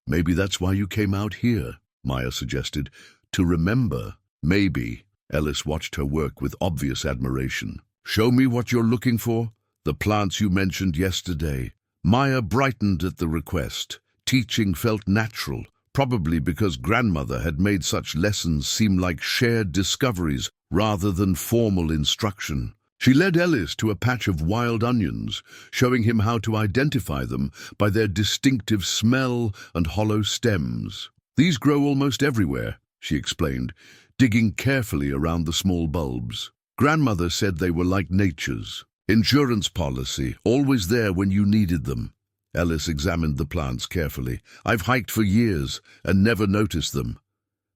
Maybe that's why you came out here, Maya suggested. To remember. Maybe. Ellis watched her work with obvious admiration. Show me what you're looking for? The plants you mentioned yesterday. Maya brightened at the request. Teaching felt natural, probably because grandmother had made such lessons seem like shared discoveries rather than formal instruction. She led Ellis to a patch of wild onions, showing him how to identify them by their distinctive smell and hollow stems. These grow almost everywhere, she explained, digging carefully around the small bulbs. Grandmother said they were like nature's insurance policy, always there when you needed them. Ellis examined the plants carefully. I've hiked for years and never noticed them.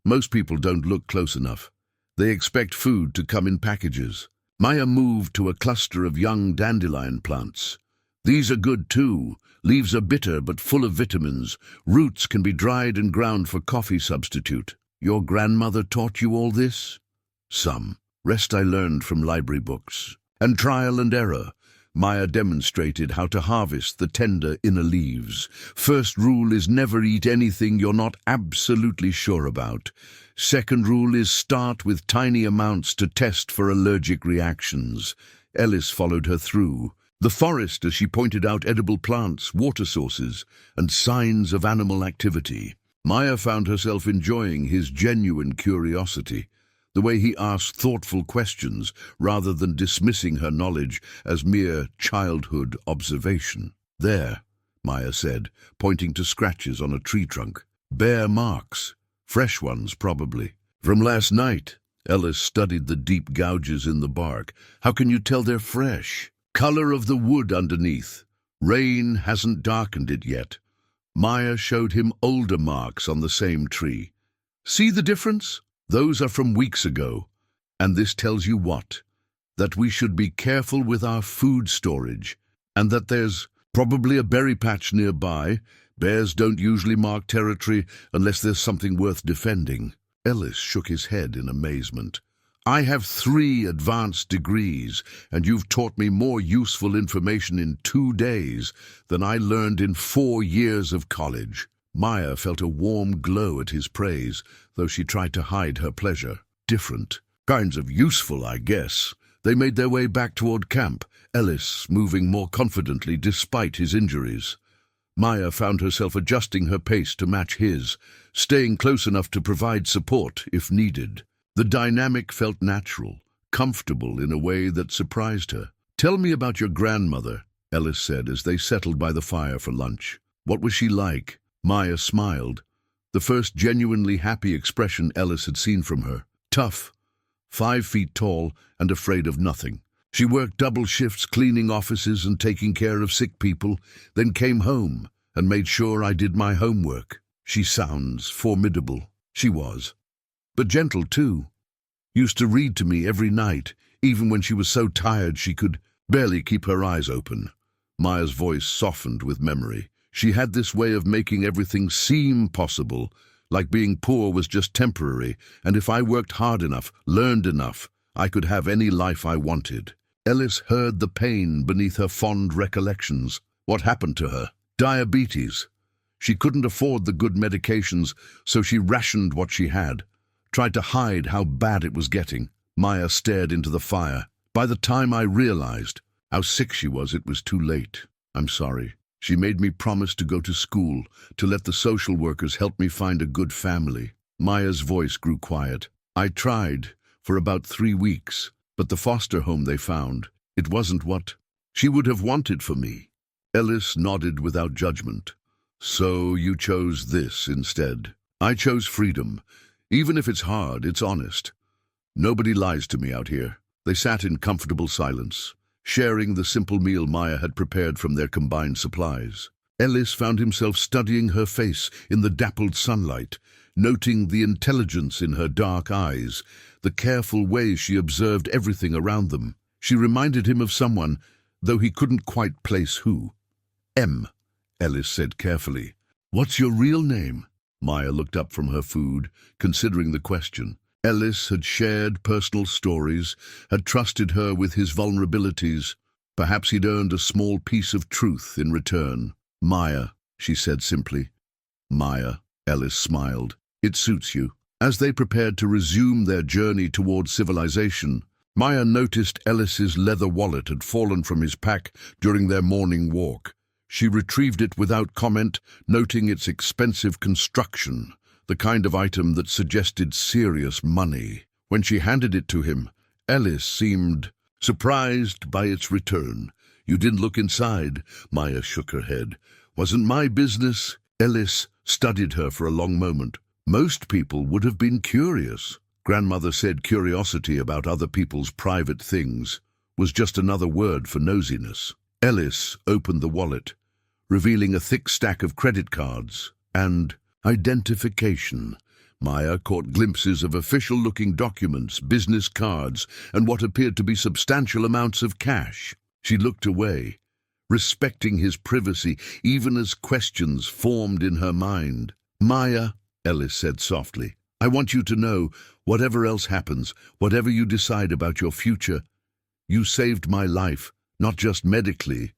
Most people don't look close enough. They expect food to come in packages. Maya moved to a cluster of young dandelion plants. These are good too. Leaves are bitter but full of vitamins. Roots can be dried and ground for coffee substitute. Your grandmother taught you all this? Some. Rest I learned from library books. And trial and error. Maya demonstrated how to harvest the tender inner leaves. First rule is never eat anything you're not absolutely sure about. Second rule is start with tiny amounts to test for allergic reactions. Ellis followed her through. The forest, as she pointed out edible plants, water sources, and signs of animal activity. Maya found herself enjoying his genuine curiosity. The way he asked thoughtful questions rather than dismissing her knowledge as mere childhood observation. There, Maya said, pointing to scratches on a tree trunk. Bare marks. Fresh ones, probably. From last night. Ellis studied the deep gouges in the bark. How can you tell they're fresh? Color of the wood underneath. Rain hasn't darkened it yet. Maya showed him older marks on the same tree. See the difference? Those are from weeks ago. And this tells you what? That we should be careful with our food storage, and that there's probably a berry patch nearby. Bears don't usually mark territory unless there's something worth defending. Ellis shook his head in amazement. I have 3 advanced degrees, and you've taught me more useful information in 2 days than I learned in 4 years of college. Maya felt a warm glow at his praise, though she tried to hide her pleasure. Different. Kinds of useful, I guess. They made their way back toward camp, Ellis moving more confidently despite his injuries. Maya found herself adjusting her pace to match his, staying close enough to provide support if needed. The dynamic felt natural, comfortable in a way that surprised her. Tell me about your grandmother, Ellis said as they settled by the fire for lunch. What was she like? Maya smiled, the first genuinely happy expression Ellis had seen from her. Tough, 5 feet tall and afraid of nothing. She worked double shifts cleaning offices and taking care of sick people, then came home and made sure I did my homework. She sounds formidable. She was. But gentle too. Used to read to me every night, even when she was so tired she could barely keep her eyes open. Maya's voice softened with memory. She had this way of making everything seem possible, like being poor was just temporary, and if I worked hard enough, learned enough, I could have any life I wanted. Ellis heard the pain beneath her fond recollections. What happened to her? Diabetes. She couldn't afford the good medications, so she rationed what she had. Tried to hide how bad it was getting. Maya stared into the fire. By the time I realized how sick she was, it was too late. I'm sorry. She made me promise to go to school, to let the social workers help me find a good family. Maya's voice grew quiet. I tried for about 3 weeks, but the foster home they found, it wasn't what she would have wanted for me. Ellis nodded without judgment. So you chose this instead. I chose freedom. Even if it's hard, it's honest. Nobody lies to me out here. They sat in comfortable silence, sharing the simple meal Maya had prepared from their combined supplies. Ellis found himself studying her face in the dappled sunlight, noting the intelligence in her dark eyes, the careful way she observed everything around them. She reminded him of someone, though he couldn't quite place who. "M," Ellis said carefully. "What's your real name?" Maya looked up from her food, considering the question. Ellis had shared personal stories, had trusted her with his vulnerabilities. Perhaps he'd earned a small piece of truth in return. "Maya," she said simply. "Maya," Ellis smiled. "It suits you." As they prepared to resume their journey toward civilization, Maya noticed Ellis's leather wallet had fallen from his pack during their morning walk. She retrieved it without comment, noting its expensive construction, the kind of item that suggested serious money. When she handed it to him, Ellis seemed surprised by its return. "You didn't look inside," Maya shook her head. "Wasn't my business." Ellis studied her for a long moment. "Most people would have been curious." Grandmother said curiosity about other people's private things was just another word for nosiness. Ellis opened the wallet, revealing a thick stack of credit cards and identification. Maya caught glimpses of official-looking documents, business cards, and what appeared to be substantial amounts of cash. She looked away, respecting his privacy even as questions formed in her mind. "Maya," Ellis said softly, "I want you to know, whatever else happens, whatever you decide about your future, you saved my life, not just medically,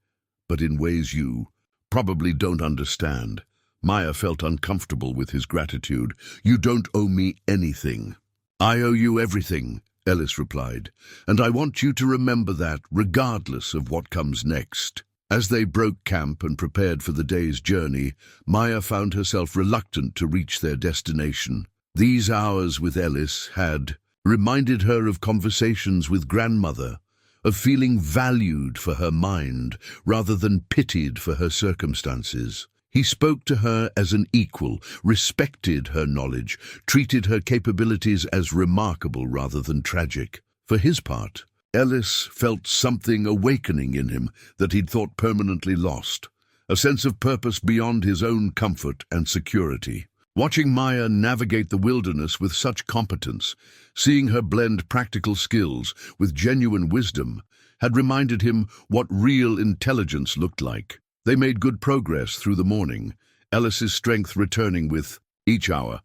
but in ways you probably don't understand." Maya felt uncomfortable with his gratitude. "You don't owe me anything." "I owe you everything," Ellis replied, "and I want you to remember that, regardless of what comes next." As they broke camp and prepared for the day's journey, Maya found herself reluctant to reach their destination. These hours with Ellis had reminded her of conversations with grandmother, of feeling valued for her mind rather than pitied for her circumstances. He spoke to her as an equal, respected her knowledge, treated her capabilities as remarkable rather than tragic. For his part, Ellis felt something awakening in him that he'd thought permanently lost, a sense of purpose beyond his own comfort and security. Watching Maya navigate the wilderness with such competence, seeing her blend practical skills with genuine wisdom, had reminded him what real intelligence looked like. They made good progress through the morning, Ellis's strength returning with each hour.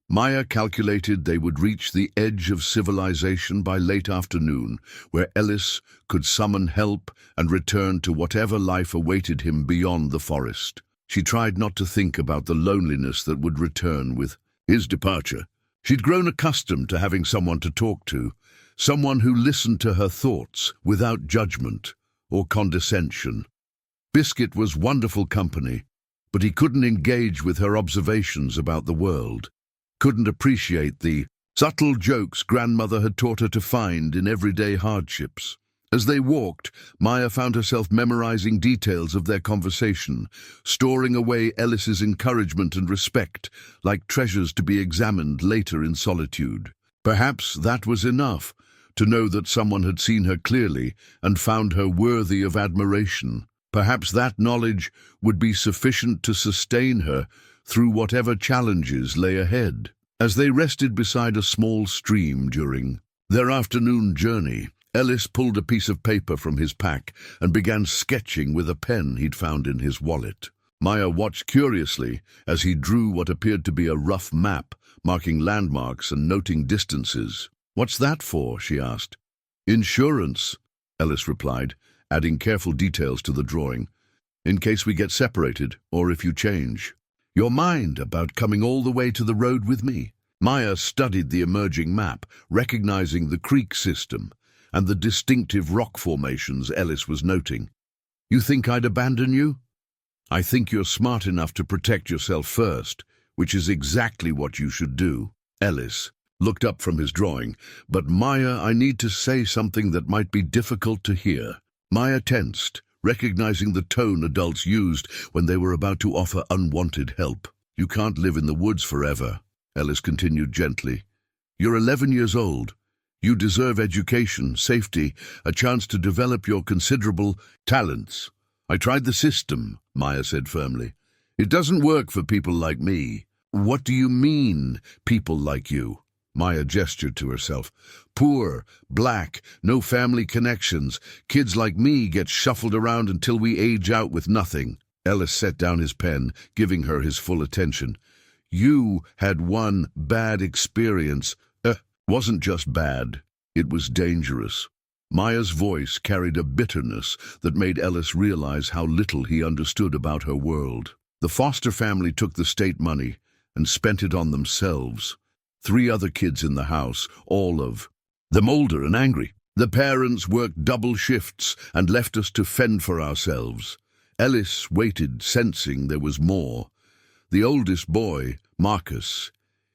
Maya calculated they would reach the edge of civilization by late afternoon, where Ellis could summon help and return to whatever life awaited him beyond the forest. She tried not to think about the loneliness that would return with his departure. She'd grown accustomed to having someone to talk to, someone who listened to her thoughts without judgment or condescension. Biscuit was wonderful company, but he couldn't engage with her observations about the world, couldn't appreciate the subtle jokes grandmother had taught her to find in everyday hardships. As they walked, Maya found herself memorizing details of their conversation, storing away Ellis's encouragement and respect, like treasures to be examined later in solitude. Perhaps that was enough, to know that someone had seen her clearly and found her worthy of admiration. Perhaps that knowledge would be sufficient to sustain her through whatever challenges lay ahead. As they rested beside a small stream during their afternoon journey, Ellis pulled a piece of paper from his pack and began sketching with a pen he'd found in his wallet. Maya watched curiously as he drew what appeared to be a rough map, marking landmarks and noting distances. "What's that for?" she asked. "Insurance," Ellis replied, adding careful details to the drawing. "In case we get separated, or if you change your mind about coming all the way to the road with me." Maya studied the emerging map, recognizing the creek system and the distinctive rock formations Ellis was noting. "You think I'd abandon you?" "I think you're smart enough to protect yourself first, which is exactly what you should do." Ellis looked up from his drawing. "But Maya, I need to say something that might be difficult to hear." Maya tensed, recognizing the tone adults used when they were about to offer unwanted help. "You can't live in the woods forever," Ellis continued gently. "You're 11 years old. You deserve education, safety, a chance to develop your considerable talents." "I tried the system," Maya said firmly. "It doesn't work for people like me." "What do you mean, people like you?" Maya gestured to herself. "Poor, black, no family connections. Kids like me get shuffled around until we age out with nothing." Ellis set down his pen, giving her his full attention. "You had one bad experience. Wasn't just bad, it was dangerous." Maya's voice carried a bitterness that made Ellis realize how little he understood about her world. The foster family took the state money and spent it on themselves. 3 other kids in the house, all of them older and angry. The parents worked double shifts and left us to fend for ourselves. Ellis waited, sensing there was more. The oldest boy, Marcus,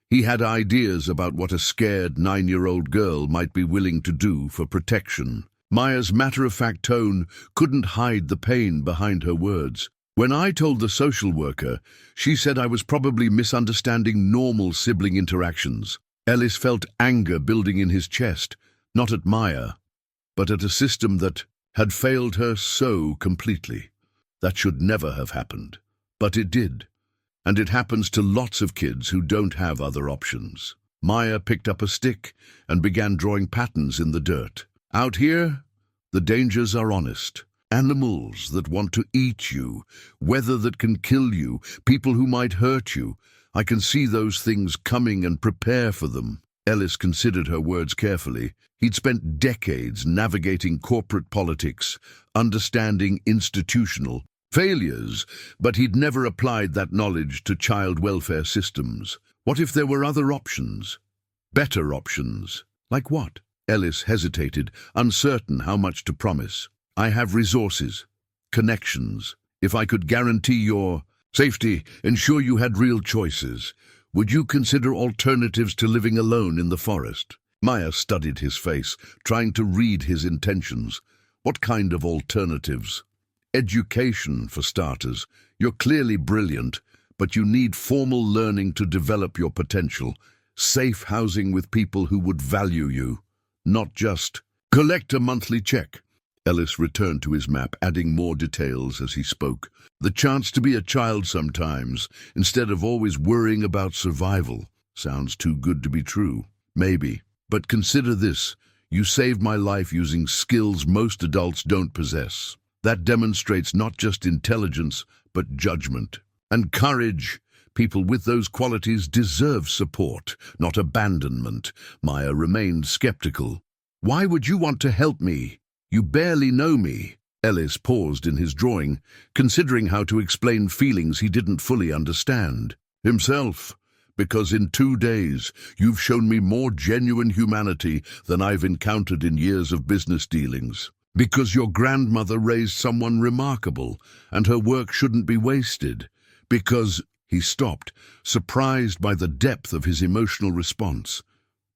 he had ideas about what a scared 9-year-old girl might be willing to do for protection. Maya's matter-of-fact tone couldn't hide the pain behind her words. "When I told the social worker, she said I was probably misunderstanding normal sibling interactions." Ellis felt anger building in his chest, not at Maya, but at a system that had failed her so completely. That should never have happened. But it did. And it happens to lots of kids who don't have other options. Maya picked up a stick and began drawing patterns in the dirt. "Out here, the dangers are honest. Animals that want to eat you, weather that can kill you, people who might hurt you. I can see those things coming and prepare for them." Ellis considered her words carefully. He'd spent decades navigating corporate politics, understanding institutional failures, but he'd never applied that knowledge to child welfare systems. What if there were other options? Better options? Like what? Ellis hesitated, uncertain how much to promise. "I have resources, connections. If I could guarantee your safety, ensure you had real choices, would you consider alternatives to living alone in the forest?" Maya studied his face, trying to read his intentions. "What kind of alternatives?" "Education, for starters. You're clearly brilliant, but you need formal learning to develop your potential. Safe housing with people who would value you, not just collect a monthly check." Ellis returned to his map, adding more details as he spoke. "The chance to be a child sometimes, instead of always worrying about survival. Sounds too good to be true. Maybe. But consider this. You saved my life using skills most adults don't possess. That demonstrates not just intelligence, but judgment and courage. People with those qualities deserve support, not abandonment." Maya remained skeptical. "Why would you want to help me? You barely know me." Ellis paused in his drawing, considering how to explain feelings he didn't fully understand. "Himself, because in 2 days you've shown me more genuine humanity than I've encountered in years of business dealings. Because your grandmother raised someone remarkable, and her work shouldn't be wasted. Because—" He stopped, surprised by the depth of his emotional response.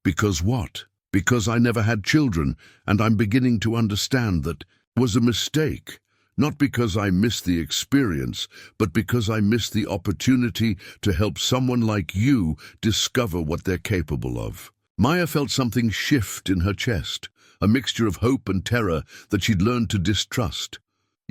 "Because what?" "Because I never had children, and I'm beginning to understand that was a mistake. Not because I missed the experience, but because I missed the opportunity to help someone like you discover what they're capable of." Maya felt something shift in her chest, a mixture of hope and terror that she'd learned to distrust.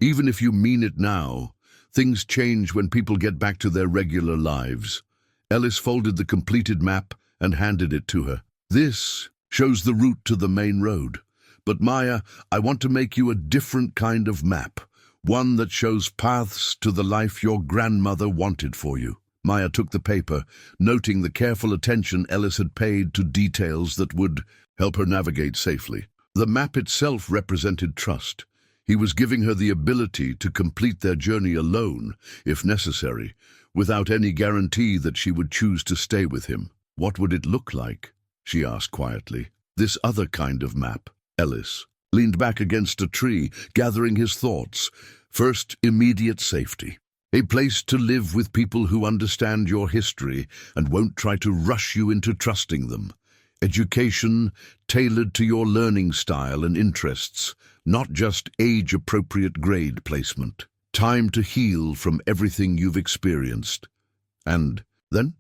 Even if you mean it now, things change when people get back to their regular lives. Ellis folded the completed map and handed it to her. "This shows the route to the main road. But Maya, I want to make you a different kind of map, one that shows paths to the life your grandmother wanted for you." Maya took the paper, noting the careful attention Ellis had paid to details that would help her navigate safely. The map itself represented trust. He was giving her the ability to complete their journey alone, if necessary, without any guarantee that she would choose to stay with him. "What would it look like?" she asked quietly. "This other kind of map." Ellis leaned back against a tree, gathering his thoughts. "First, immediate safety. A place to live with people who understand your history and won't try to rush you into trusting them. Education tailored to your learning style and interests, not just age-appropriate grade placement. Time to heal from everything you've experienced. And then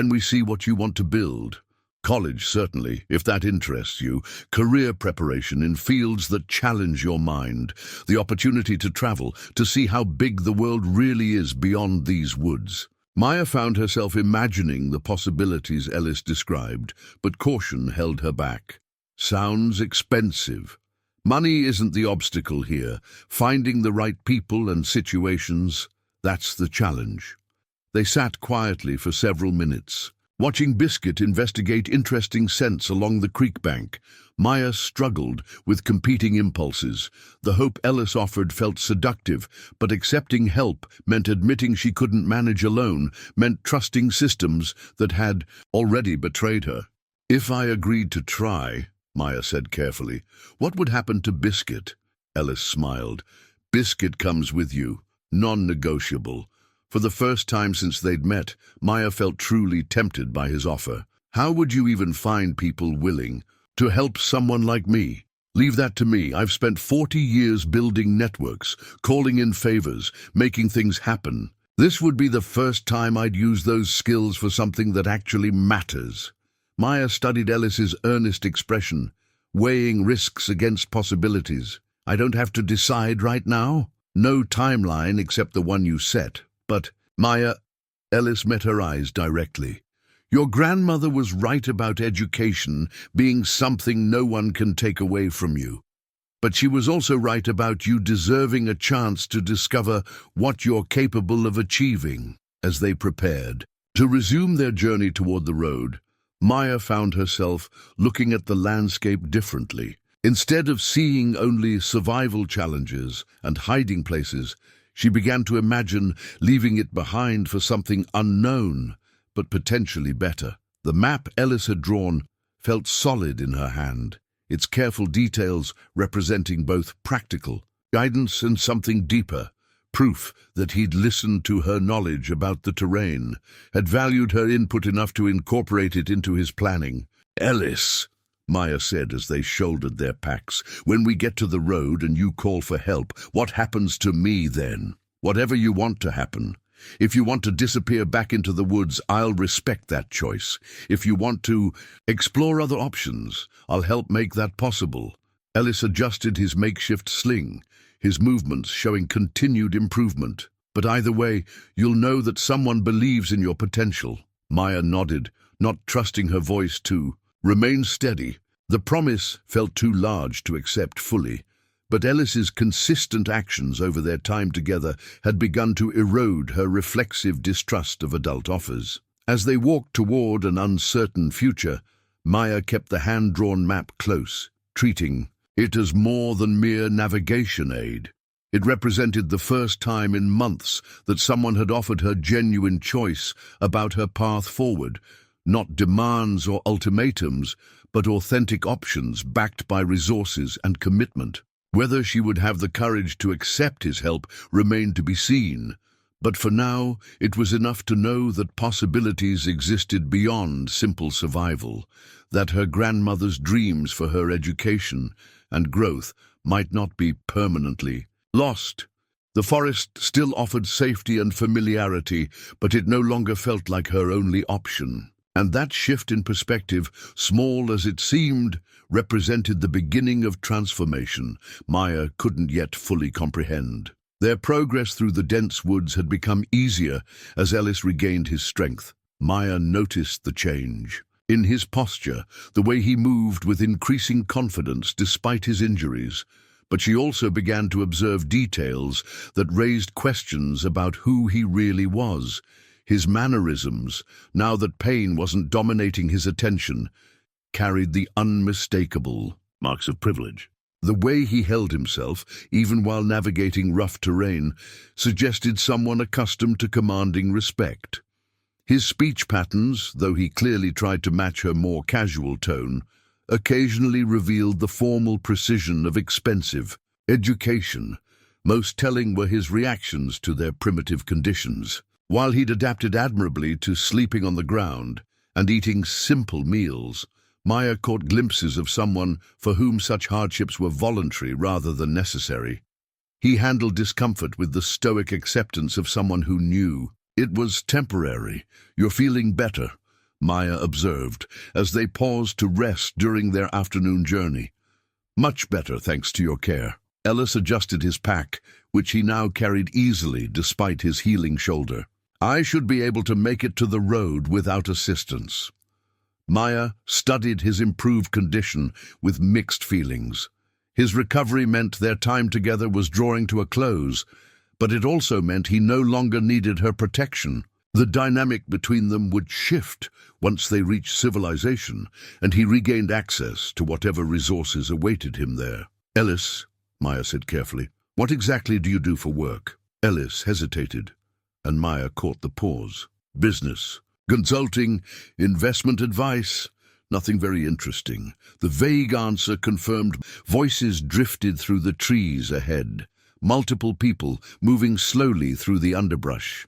we see what you want to build. College, certainly, if that interests you. Career preparation in fields that challenge your mind. The opportunity to travel, to see how big the world really is beyond these woods. Maya found herself imagining the possibilities Ellis described, but caution held her back. Sounds expensive. Money isn't the obstacle here. Finding the right people and situations, that's the challenge. They sat quietly for several minutes, watching Biscuit investigate interesting scents along the creek bank. Maya struggled with competing impulses. The hope Ellis offered felt seductive, but accepting help meant admitting she couldn't manage alone, meant trusting systems that had already betrayed her. "If I agreed to try," Maya said carefully, "what would happen to Biscuit?" Ellis smiled. "Biscuit comes with you, non-negotiable." For the first time since they'd met, Maya felt truly tempted by his offer. "How would you even find people willing to help someone like me?" "Leave that to me. I've spent 40 years building networks, calling in favors, making things happen. This would be the first time I'd use those skills for something that actually matters." Maya studied Ellis's earnest expression, weighing risks against possibilities. "I don't have to decide right now. No timeline except the one you set. But, Maya," Ellis met her eyes directly, "your grandmother was right about education being something no one can take away from you. But she was also right about you deserving a chance to discover what you're capable of achieving." As they prepared to resume their journey toward the road, Maya found herself looking at the landscape differently. Instead of seeing only survival challenges and hiding places, she began to imagine leaving it behind for something unknown, but potentially better. The map Ellis had drawn felt solid in her hand, its careful details representing both practical guidance and something deeper, proof that he'd listened to her knowledge about the terrain, had valued her input enough to incorporate it into his planning. "Ellis," Maya said as they shouldered their packs, "when we get to the road and you call for help, what happens to me then? Whatever you want to happen. If you want to disappear back into the woods, I'll respect that choice. If you want to explore other options, I'll help make that possible." Ellis adjusted his makeshift sling, his movements showing continued improvement. "But either way, you'll know that someone believes in your potential." Maya nodded, not trusting her voice to remain steady. The promise felt too large to accept fully, but Ellis's consistent actions over their time together had begun to erode her reflexive distrust of adult offers. As they walked toward an uncertain future, Maya kept the hand-drawn map close, treating it as more than mere navigation aid. It represented the first time in months that someone had offered her genuine choice about her path forward, not demands or ultimatums, but authentic options backed by resources and commitment. Whether she would have the courage to accept his help remained to be seen, but for now it was enough to know that possibilities existed beyond simple survival, that her grandmother's dreams for her education and growth might not be permanently lost. The forest still offered safety and familiarity, but it no longer felt like her only option. And that shift in perspective, small as it seemed, represented the beginning of transformation Maya couldn't yet fully comprehend. Their progress through the dense woods had become easier as Ellis regained his strength. Maya noticed the change. In his posture, the way he moved with increasing confidence despite his injuries, but she also began to observe details that raised questions about who he really was. His mannerisms, now that pain wasn't dominating his attention, carried the unmistakable marks of privilege. The way he held himself, even while navigating rough terrain, suggested someone accustomed to commanding respect. His speech patterns, though he clearly tried to match her more casual tone, occasionally revealed the formal precision of expensive education. Most telling were his reactions to their primitive conditions. While he'd adapted admirably to sleeping on the ground and eating simple meals, Maya caught glimpses of someone for whom such hardships were voluntary rather than necessary. He handled discomfort with the stoic acceptance of someone who knew. It was temporary. You're feeling better, Maya observed, as they paused to rest during their afternoon journey. Much better, thanks to your care. Ellis adjusted his pack, which he now carried easily despite his healing shoulder. I should be able to make it to the road without assistance. Maya studied his improved condition with mixed feelings. His recovery meant their time together was drawing to a close, but it also meant he no longer needed her protection. The dynamic between them would shift once they reached civilization, and he regained access to whatever resources awaited him there. Ellis, Maya said carefully, what exactly do you do for work? Ellis hesitated, and Maya caught the pause. Business, consulting, investment advice. Nothing very interesting. The vague answer confirmed. Voices drifted through the trees ahead. Multiple people moving slowly through the underbrush.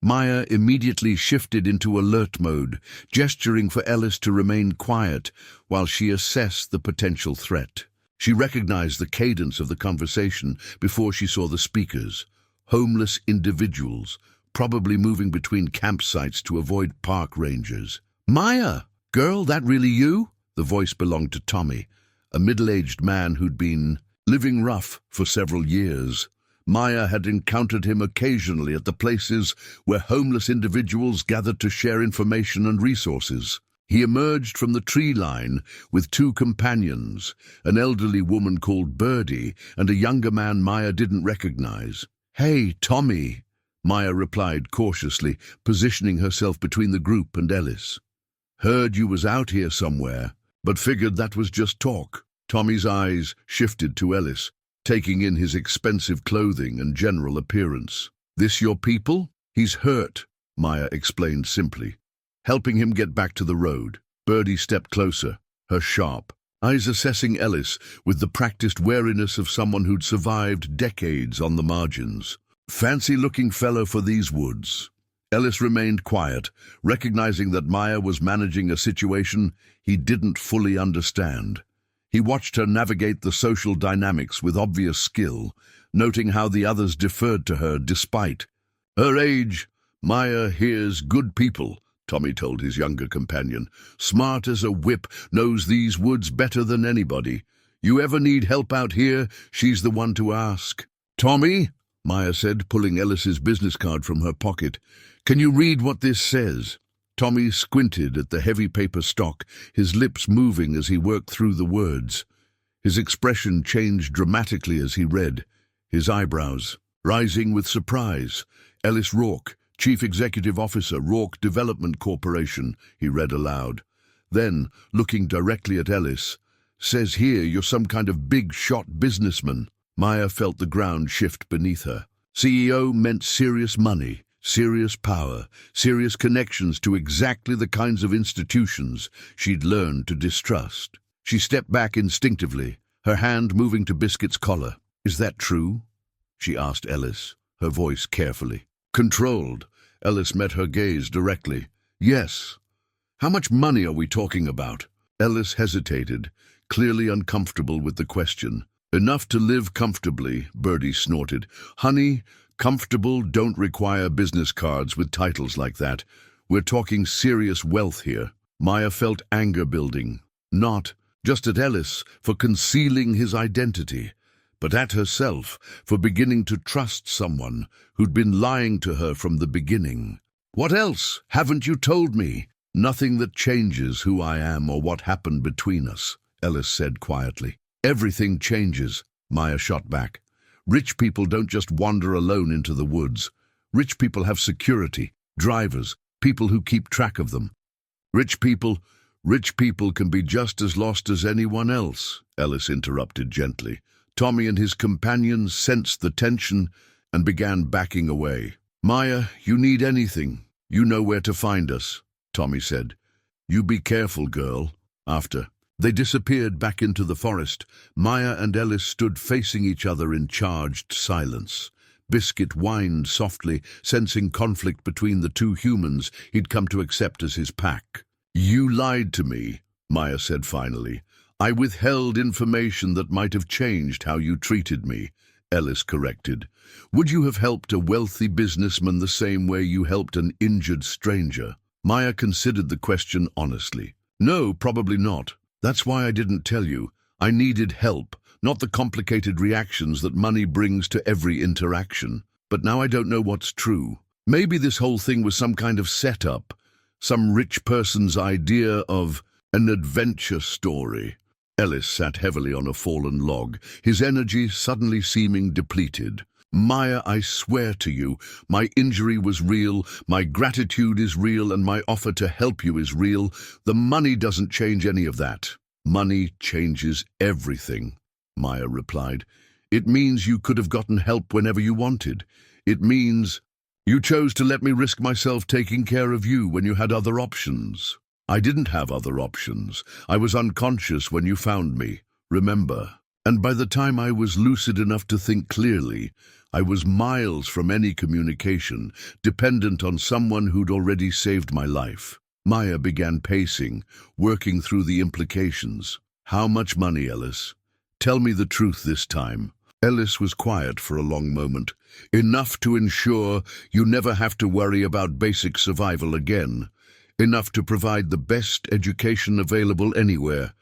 Maya immediately shifted into alert mode, gesturing for Ellis to remain quiet while she assessed the potential threat. She recognized the cadence of the conversation before she saw the speakers. Homeless individuals, probably moving between campsites to avoid park rangers. Maya! Girl, that really you? The voice belonged to Tommy, a middle-aged man who'd been living rough for several years. Maya had encountered him occasionally at the places where homeless individuals gathered to share information and resources. He emerged from the tree line with two companions, an elderly woman called Birdie and a younger man Maya didn't recognize. Hey, Tommy, Maya replied cautiously, positioning herself between the group and Ellis. Heard you was out here somewhere, but figured that was just talk. Tommy's eyes shifted to Ellis, taking in his expensive clothing and general appearance. This your people? He's hurt, Maya explained simply, helping him get back to the road. Birdie stepped closer, her sharp eyes assessing Ellis with the practiced wariness of someone who'd survived decades on the margins. Fancy-looking fellow for these woods. Ellis remained quiet, recognizing that Maya was managing a situation he didn't fully understand. He watched her navigate the social dynamics with obvious skill, noting how the others deferred to her despite her age. Maya here's good people, Tommy told his younger companion. Smart as a whip, knows these woods better than anybody. You ever need help out here, she's the one to ask. Tommy, Maya said, pulling Ellis's business card from her pocket. Can you read what this says? Tommy squinted at the heavy paper stock, his lips moving as he worked through the words. His expression changed dramatically as he read, his eyebrows rising with surprise. Ellis Rourke, Chief Executive Officer, Rourke Development Corporation, he read aloud. Then, looking directly at Ellis, says here you're some kind of big-shot businessman. Maya felt the ground shift beneath her. CEO meant serious money, serious power, serious connections to exactly the kinds of institutions she'd learned to distrust. She stepped back instinctively, her hand moving to Biscuit's collar. Is that true? She asked Ellis, her voice carefully. Controlled. Ellis met her gaze directly. Yes. How much money are we talking about? Ellis hesitated, clearly uncomfortable with the question. Enough to live comfortably, Birdie snorted. Honey, comfortable don't require business cards with titles like that. We're talking serious wealth here. Maya felt anger building, not just at Ellis for concealing his identity, but at herself for beginning to trust someone who'd been lying to her from the beginning. What else haven't you told me? Nothing that changes who I am or what happened between us, Ellis said quietly. Everything changes, Maya shot back. Rich people don't just wander alone into the woods. Rich people have security, drivers, people who keep track of them. Rich people can be just as lost as anyone else, Ellis interrupted gently. Tommy and his companions sensed the tension and began backing away. Maya, you need anything. You know where to find us, Tommy said. You be careful, girl. After they disappeared back into the forest, Maya and Ellis stood facing each other in charged silence. Biscuit whined softly, sensing conflict between the two humans he'd come to accept as his pack. You lied to me, Maya said finally. "I withheld information that might have changed how you treated me," Ellis corrected. "Would you have helped a wealthy businessman the same way you helped an injured stranger?" Maya considered the question honestly. "No, probably not. That's why I didn't tell you. I needed help, not the complicated reactions that money brings to every interaction. But now I don't know what's true. Maybe this whole thing was some kind of setup, some rich person's idea of an adventure story." Ellis sat heavily on a fallen log, his energy suddenly seeming depleted. "Maya, I swear to you, my injury was real, my gratitude is real, and my offer to help you is real. The money doesn't change any of that." "Money changes everything," Maya replied. "It means you could have gotten help whenever you wanted. It means you chose to let me risk myself taking care of you when you had other options." "I didn't have other options. I was unconscious when you found me, remember? And by the time I was lucid enough to think clearly, I was miles from any communication, dependent on someone who'd already saved my life." Maya began pacing, working through the implications. "How much money, Ellis? Tell me the truth this time." Ellis was quiet for a long moment. "Enough to ensure you never have to worry about basic survival again. Enough to provide the best education available anywhere.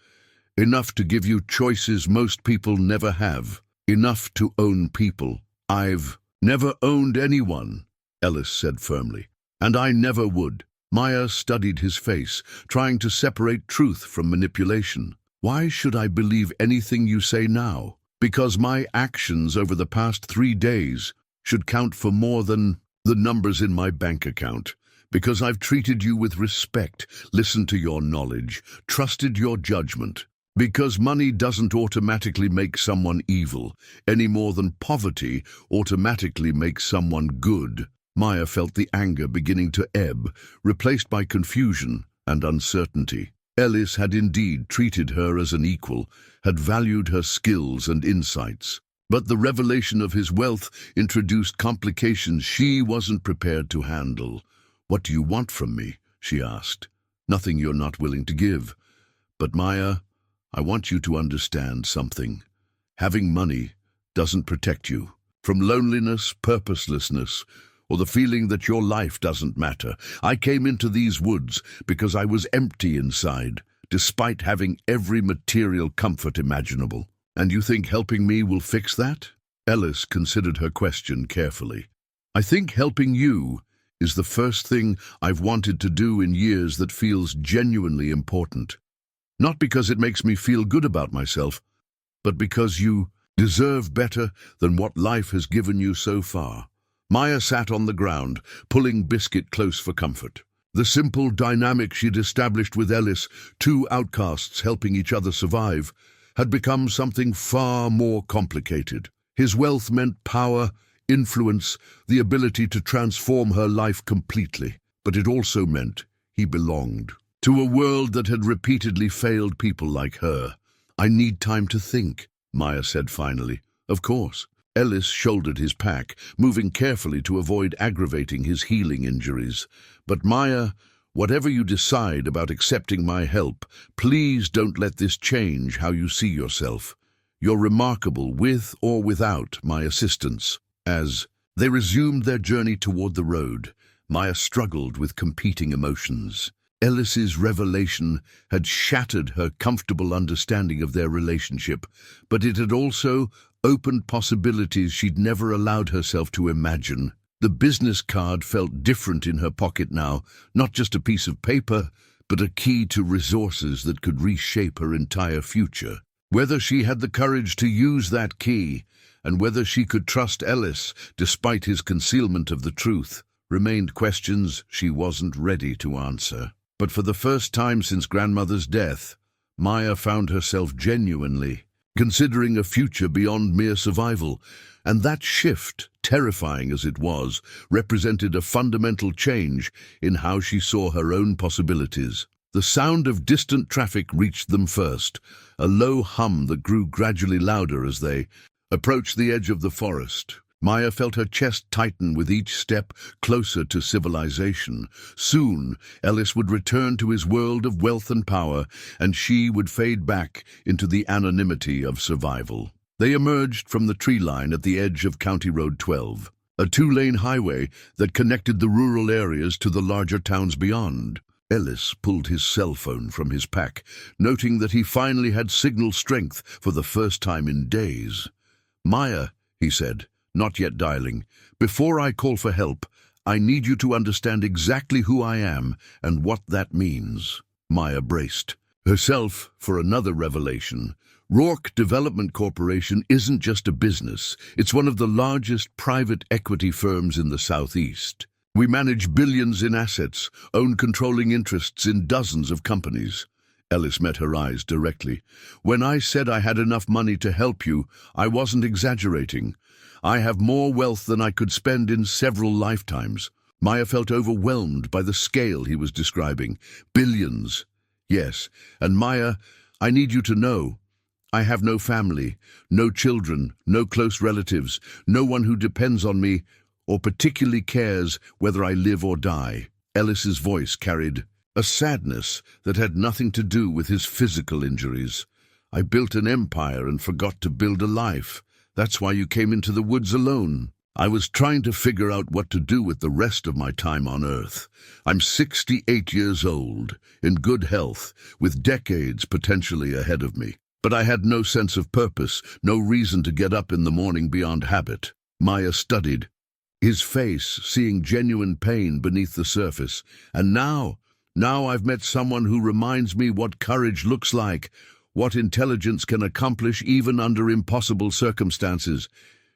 Enough to give you choices most people never have. Enough to own people." "I've never owned anyone," Ellis said firmly. "And I never would." Maya studied his face, trying to separate truth from manipulation. "Why should I believe anything you say now? Because my actions over the past 3 days should count for more than the numbers in my bank account. Because I've treated you with respect, listened to your knowledge, trusted your judgment. Because money doesn't automatically make someone evil, any more than poverty automatically makes someone good." Maya felt the anger beginning to ebb, replaced by confusion and uncertainty. Ellis had indeed treated her as an equal, had valued her skills and insights. But the revelation of his wealth introduced complications she wasn't prepared to handle. "What do you want from me?" she asked. "Nothing you're not willing to give. But Maya, I want you to understand something. Having money doesn't protect you from loneliness, purposelessness, or the feeling that your life doesn't matter. I came into these woods because I was empty inside, despite having every material comfort imaginable. And you think helping me will fix that?" Ellis considered her question carefully. "I think helping you is the first thing I've wanted to do in years that feels genuinely important. Not because it makes me feel good about myself, but because you deserve better than what life has given you so far." Maya sat on the ground, pulling Biscuit close for comfort. The simple dynamic she'd established with Ellis, two outcasts helping each other survive, had become something far more complicated. His wealth meant power, influence, the ability to transform her life completely. But it also meant he belonged to a world that had repeatedly failed people like her. "I need time to think," Maya said finally. "Of course." Ellis shouldered his pack, moving carefully to avoid aggravating his healing injuries. "But Maya, whatever you decide about accepting my help, please don't let this change how you see yourself. You're remarkable with or without my assistance." As they resumed their journey toward the road, Maya struggled with competing emotions. Ellis's revelation had shattered her comfortable understanding of their relationship, but it had also opened possibilities she'd never allowed herself to imagine. The business card felt different in her pocket now, not just a piece of paper, but a key to resources that could reshape her entire future. Whether she had the courage to use that key, and whether she could trust Ellis despite his concealment of the truth, remained questions she wasn't ready to answer. But for the first time since grandmother's death, Maya found herself genuinely considering a future beyond mere survival, and that shift, terrifying as it was, represented a fundamental change in how she saw her own possibilities. The sound of distant traffic reached them first, a low hum that grew gradually louder as they approached the edge of the forest. Maya felt her chest tighten with each step closer to civilization. Soon, Ellis would return to his world of wealth and power, and she would fade back into the anonymity of survival. They emerged from the tree line at the edge of County Road 12, a two-lane highway that connected the rural areas to the larger towns beyond. Ellis pulled his cell phone from his pack, noting that he finally had signal strength for the first time in days. "Maya," he said, not yet dialing, "before I call for help, I need you to understand exactly who I am and what that means." Maya braced herself for another revelation. Rourke Development Corporation isn't just a business, it's one of the largest private equity firms in the Southeast. We manage billions in assets, own controlling interests in dozens of companies. Ellis met her eyes directly. "When I said I had enough money to help you, I wasn't exaggerating. I have more wealth than I could spend in several lifetimes." Maya felt overwhelmed by the scale he was describing. Billions. Yes, and Maya, I need you to know, I have no family, no children, no close relatives, no one who depends on me or particularly cares whether I live or die. Ellis's voice carried a sadness that had nothing to do with his physical injuries. "I built an empire and forgot to build a life. That's why you came into the woods alone. I was trying to figure out what to do with the rest of my time on Earth. I'm 68 years old, in good health, with decades potentially ahead of me. But I had no sense of purpose, no reason to get up in the morning beyond habit." Maya studied his face, seeing genuine pain beneath the surface. "And now I've met someone who reminds me what courage looks like, what intelligence can accomplish even under impossible circumstances.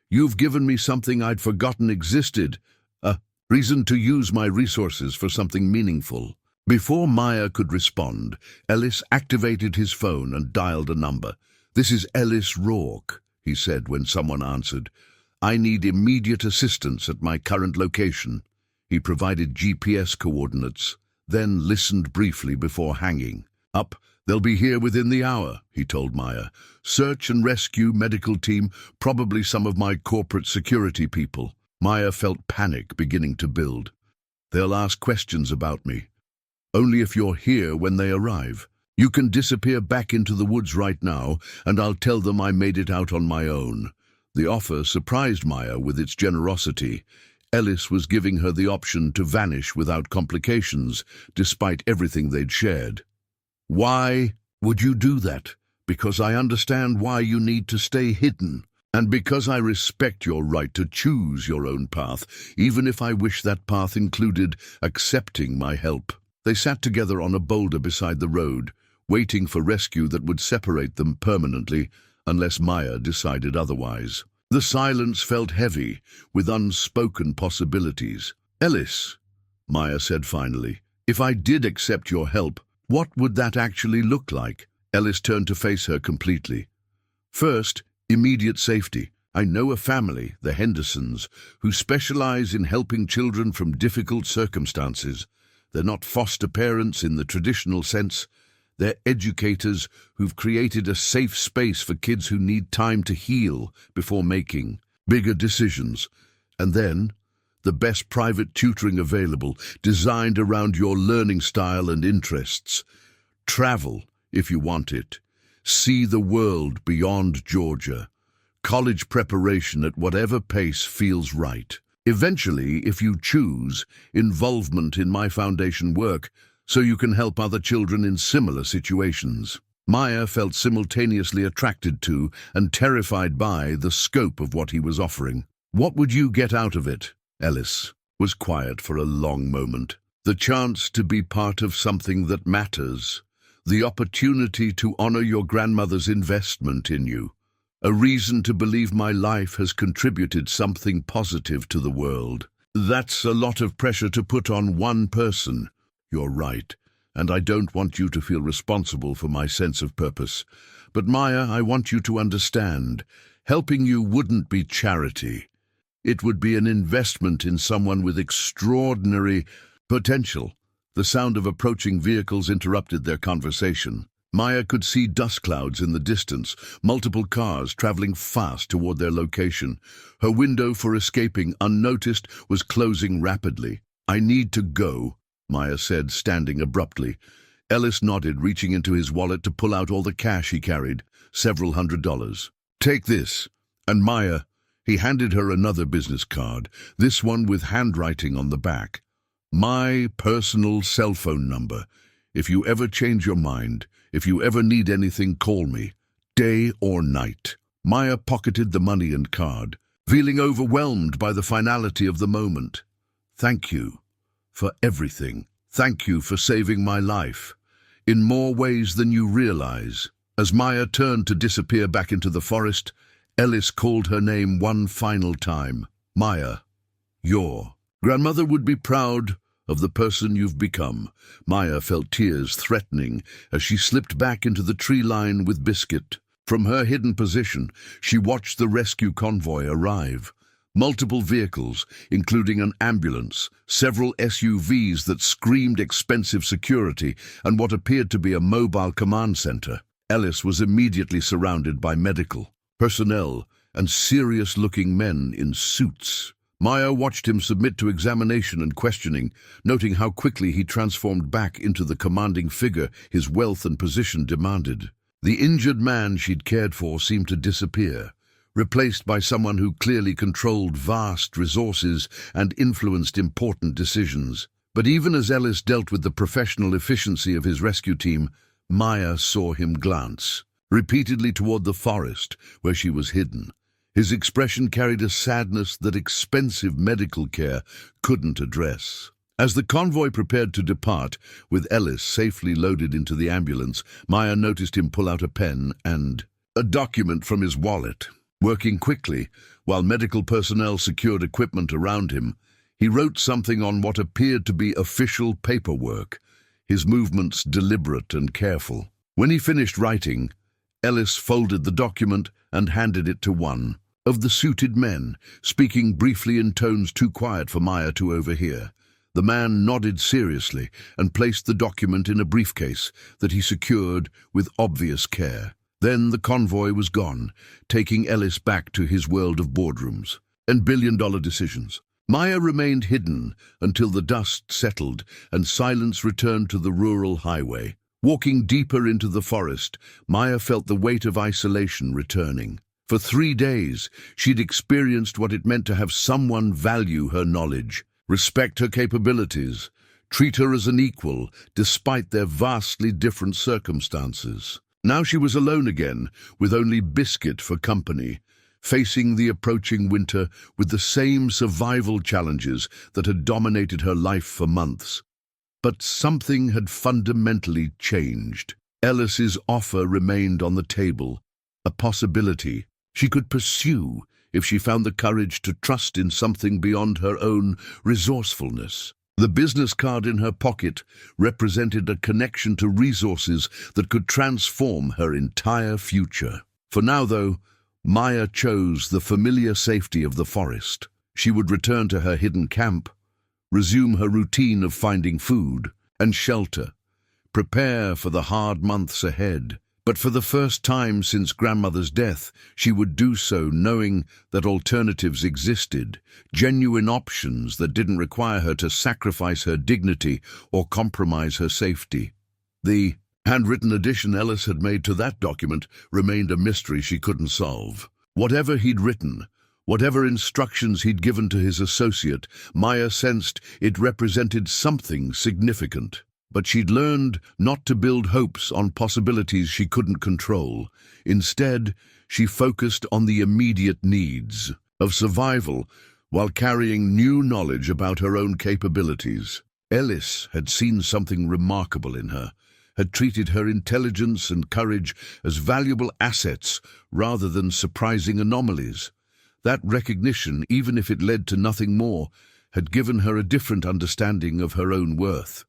You've given me something I'd forgotten existed, a reason to use my resources for something meaningful." Before Maya could respond, Ellis activated his phone and dialed a number. "This is Ellis Rourke," he said when someone answered. "I need immediate assistance at my current location." He provided GPS coordinates, then listened briefly before hanging up. "They'll be here within the hour," he told Maya. "Search and rescue medical team, probably some of my corporate security people." Maya felt panic beginning to build. "They'll ask questions about me. Only if you're here when they arrive. You can disappear back into the woods right now, and I'll tell them I made it out on my own." The offer surprised Maya with its generosity. Ellis was giving her the option to vanish without complications, despite everything they'd shared. "Why would you do that?" "Because I understand why you need to stay hidden, and because I respect your right to choose your own path, even if I wish that path included accepting my help." They sat together on a boulder beside the road, waiting for rescue that would separate them permanently, unless Maya decided otherwise. The silence felt heavy, with unspoken possibilities. "Ellis," Maya said finally, "if I did accept your help, what would that actually look like?" Ellis turned to face her completely. "First, immediate safety. I know a family, the Hendersons, who specialize in helping children from difficult circumstances. They're not foster parents in the traditional sense. They're educators who've created a safe space for kids who need time to heal before making bigger decisions. And then, the best private tutoring available, designed around your learning style and interests. Travel, if you want it. See the world beyond Georgia. College preparation at whatever pace feels right. Eventually, if you choose, involvement in my foundation work, so you can help other children in similar situations." Maya felt simultaneously attracted to and terrified by the scope of what he was offering. "What would you get out of it?" Ellis was quiet for a long moment. "The chance to be part of something that matters. The opportunity to honor your grandmother's investment in you. A reason to believe my life has contributed something positive to the world. That's a lot of pressure to put on one person." "You're right, and I don't want you to feel responsible for my sense of purpose. But Maya, I want you to understand, helping you wouldn't be charity. It would be an investment in someone with extraordinary potential." The sound of approaching vehicles interrupted their conversation. Maya could see dust clouds in the distance, multiple cars traveling fast toward their location. Her window for escaping unnoticed was closing rapidly. "I need to go," Maya said, standing abruptly. Ellis nodded, reaching into his wallet to pull out all the cash he carried, several $100s. "Take this." And Maya, he handed her another business card, this one with handwriting on the back. "My personal cell phone number. If you ever change your mind, if you ever need anything, call me, day or night." Maya pocketed the money and card, feeling overwhelmed by the finality of the moment. "Thank you for everything. Thank you for saving my life, in more ways than you realize." As Maya turned to disappear back into the forest, Ellis called her name one final time. "Maya, your grandmother would be proud of the person you've become." Maya felt tears threatening as she slipped back into the tree line with Biscuit. From her hidden position, she watched the rescue convoy arrive. Multiple vehicles, including an ambulance, several SUVs that screamed expensive security, and what appeared to be a mobile command center. Ellis was immediately surrounded by medical personnel and serious-looking men in suits. Maya watched him submit to examination and questioning, noting how quickly he transformed back into the commanding figure his wealth and position demanded. The injured man she'd cared for seemed to disappear, replaced by someone who clearly controlled vast resources and influenced important decisions. But even as Ellis dealt with the professional efficiency of his rescue team, Maya saw him glance repeatedly toward the forest where she was hidden. His expression carried a sadness that expensive medical care couldn't address. As the convoy prepared to depart, with Ellis safely loaded into the ambulance, Maya noticed him pull out a pen and a document from his wallet. Working quickly, while medical personnel secured equipment around him, he wrote something on what appeared to be official paperwork, his movements deliberate and careful. When he finished writing, Ellis folded the document and handed it to one of the suited men, speaking briefly in tones too quiet for Maya to overhear. The man nodded seriously and placed the document in a briefcase that he secured with obvious care. Then the convoy was gone, taking Ellis back to his world of boardrooms and billion-dollar decisions. Maya remained hidden until the dust settled and silence returned to the rural highway. Walking deeper into the forest, Maya felt the weight of isolation returning. For 3 days, she'd experienced what it meant to have someone value her knowledge, respect her capabilities, treat her as an equal, despite their vastly different circumstances. Now she was alone again, with only Biscuit for company, facing the approaching winter with the same survival challenges that had dominated her life for months. But something had fundamentally changed. Ellis's offer remained on the table, a possibility she could pursue if she found the courage to trust in something beyond her own resourcefulness. The business card in her pocket represented a connection to resources that could transform her entire future. For now, though, Maya chose the familiar safety of the forest. She would return to her hidden camp, resume her routine of finding food and shelter, prepare for the hard months ahead. But for the first time since grandmother's death, she would do so knowing that alternatives existed, genuine options that didn't require her to sacrifice her dignity or compromise her safety. The handwritten addition Ellis had made to that document remained a mystery she couldn't solve. Whatever he'd written, whatever instructions he'd given to his associate, Maya sensed it represented something significant. But she'd learned not to build hopes on possibilities she couldn't control. Instead, she focused on the immediate needs of survival while carrying new knowledge about her own capabilities. Ellis had seen something remarkable in her, had treated her intelligence and courage as valuable assets rather than surprising anomalies. That recognition, even if it led to nothing more, had given her a different understanding of her own worth.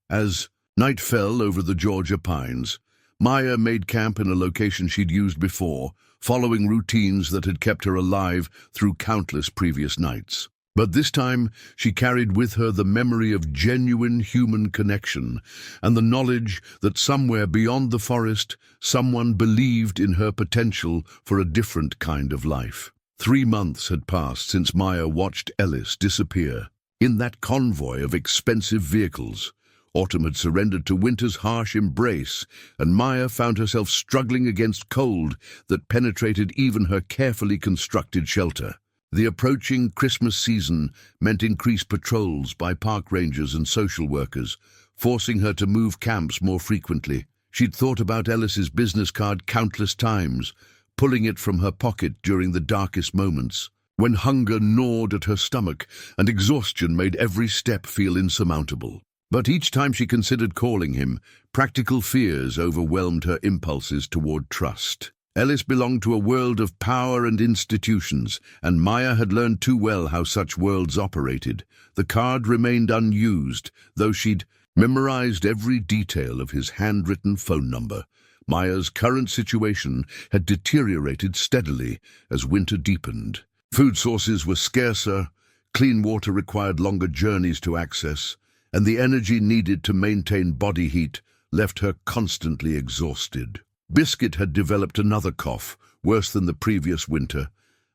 As night fell over the Georgia pines, Maya made camp in a location she'd used before, following routines that had kept her alive through countless previous nights. But this time she carried with her the memory of genuine human connection and the knowledge that somewhere beyond the forest someone believed in her potential for a different kind of life. 3 months had passed since Maya watched Ellis disappear. In that convoy of expensive vehicles, autumn had surrendered to winter's harsh embrace, and Maya found herself struggling against cold that penetrated even her carefully constructed shelter. The approaching Christmas season meant increased patrols by park rangers and social workers, forcing her to move camps more frequently. She'd thought about Ellis's business card countless times, pulling it from her pocket during the darkest moments, when hunger gnawed at her stomach and exhaustion made every step feel insurmountable. But each time she considered calling him, practical fears overwhelmed her impulses toward trust. Ellis belonged to a world of power and institutions, and Maya had learned too well how such worlds operated. The card remained unused, though she'd memorized every detail of his handwritten phone number. Maya's current situation had deteriorated steadily as winter deepened. Food sources were scarcer, clean water required longer journeys to access, and the energy needed to maintain body heat left her constantly exhausted. Biscuit had developed another cough, worse than the previous winter,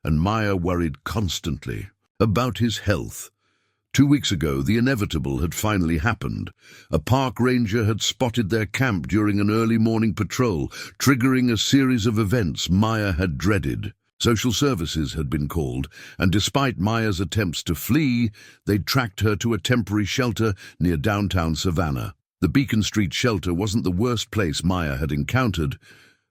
and Maya worried constantly about his health. 2 weeks ago, the inevitable had finally happened. A park ranger had spotted their camp during an early morning patrol, triggering a series of events Maya had dreaded. Social services had been called, and despite Maya's attempts to flee, they'd tracked her to a temporary shelter near downtown Savannah. The Beacon Street shelter wasn't the worst place Maya had encountered,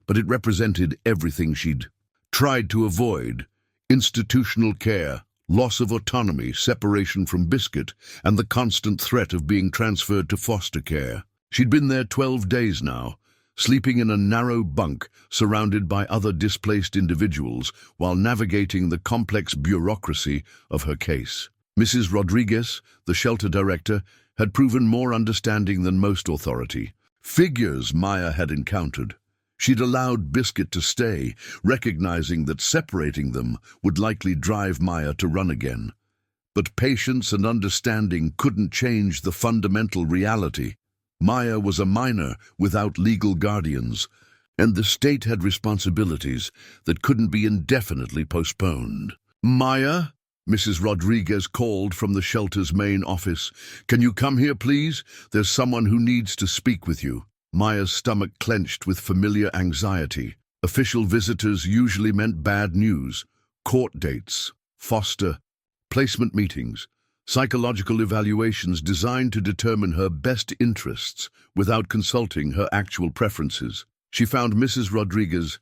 but it represented everything she'd tried to avoid: institutional care, loss of autonomy, separation from Biscuit, and the constant threat of being transferred to foster care. She'd been there 12 days now, sleeping in a narrow bunk surrounded by other displaced individuals while navigating the complex bureaucracy of her case. Mrs. Rodriguez, the shelter director, had proven more understanding than most authority figures Maya had encountered. She'd allowed Biscuit to stay, recognizing that separating them would likely drive Maya to run again. But patience and understanding couldn't change the fundamental reality. Maya was a minor without legal guardians, and the state had responsibilities that couldn't be indefinitely postponed. "Maya?" Mrs. Rodriguez called from the shelter's main office. "Can you come here, please? There's someone who needs to speak with you." Maya's stomach clenched with familiar anxiety. Official visitors usually meant bad news: court dates, foster, placement meetings, psychological evaluations designed to determine her best interests without consulting her actual preferences. She found Mrs. Rodriguez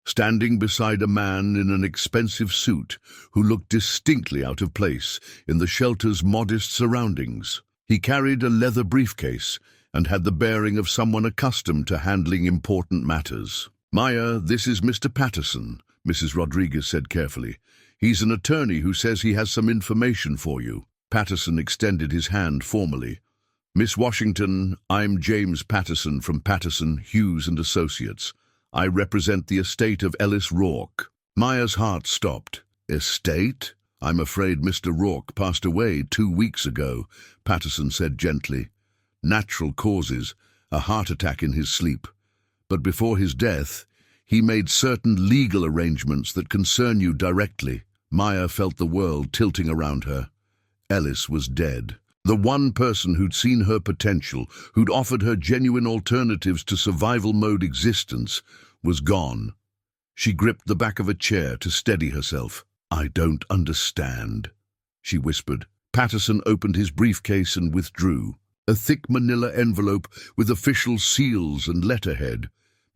standing beside a man in an expensive suit who looked distinctly out of place in the shelter's modest surroundings. He carried a leather briefcase and had the bearing of someone accustomed to handling important matters. "Maya, this is Mr. Patterson," Mrs. Rodriguez said carefully. "He's an attorney who says he has some information for you." Patterson extended his hand formally. "Miss Washington, I'm James Patterson from Patterson, Hughes and Associates. I represent the estate of Ellis Rourke." Maya's heart stopped. "Estate? I'm afraid Mr. Rourke passed away 2 weeks ago," Patterson said gently. "Natural causes, a heart attack in his sleep. But before his death, he made certain legal arrangements that concern you directly." Maya felt the world tilting around her. Ellis was dead. The one person who'd seen her potential, who'd offered her genuine alternatives to survival mode existence, was gone. She gripped the back of a chair to steady herself. "I don't understand," she whispered. Patterson opened his briefcase and withdrew. A thick manila envelope with official seals and letterhead.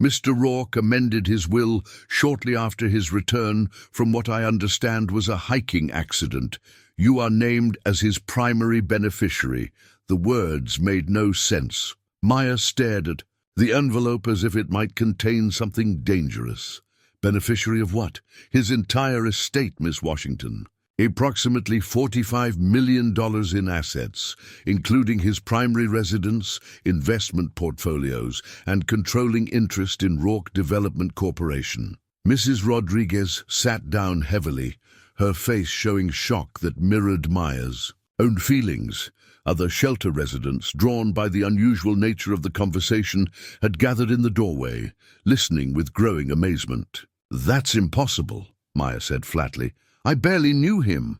"Mr. Rourke amended his will shortly after his return from what I understand was a hiking accident. You are named as his primary beneficiary." The words made no sense. Maya stared at the envelope as if it might contain something dangerous. "Beneficiary of what?" "His entire estate, Miss Washington. Approximately $45 million in assets, including his primary residence, investment portfolios, and controlling interest in Rourke Development Corporation." Mrs. Rodriguez sat down heavily, her face showing shock that mirrored Maya's own feelings. Other shelter residents, drawn by the unusual nature of the conversation, had gathered in the doorway, listening with growing amazement. "That's impossible," Maya said flatly. "I barely knew him."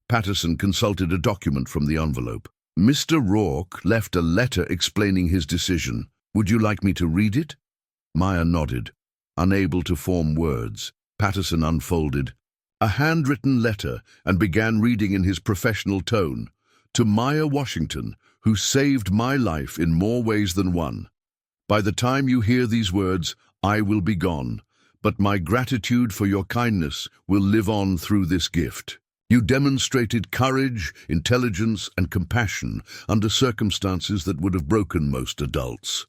Patterson consulted a document from the envelope. "Mr. Rourke left a letter explaining his decision. Would you like me to read it?" Maya nodded, unable to form words. Patterson unfolded a handwritten letter and began reading in his professional tone. "To Maya Washington, who saved my life in more ways than one. By the time you hear these words, I will be gone, but my gratitude for your kindness will live on through this gift. You demonstrated courage, intelligence, and compassion under circumstances that would have broken most adults.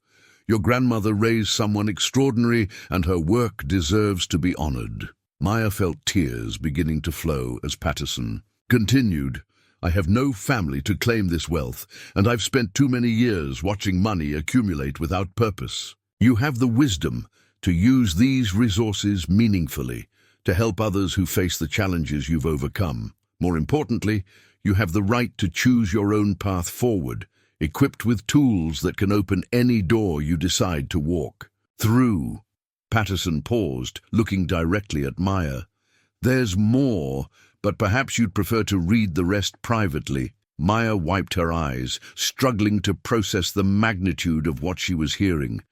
Your grandmother raised someone extraordinary, and her work deserves to be honored." Maya felt tears beginning to flow as Patterson continued, "I have no family to claim this wealth, and I've spent too many years watching money accumulate without purpose. You have the wisdom to use these resources meaningfully, to help others who face the challenges you've overcome. More importantly, you have the right to choose your own path forward, equipped with tools that can open any door you decide to walk through." Patterson paused, looking directly at Maya. "There's more, but perhaps you'd prefer to read the rest privately." Maya wiped her eyes, struggling to process the magnitude of what she was hearing.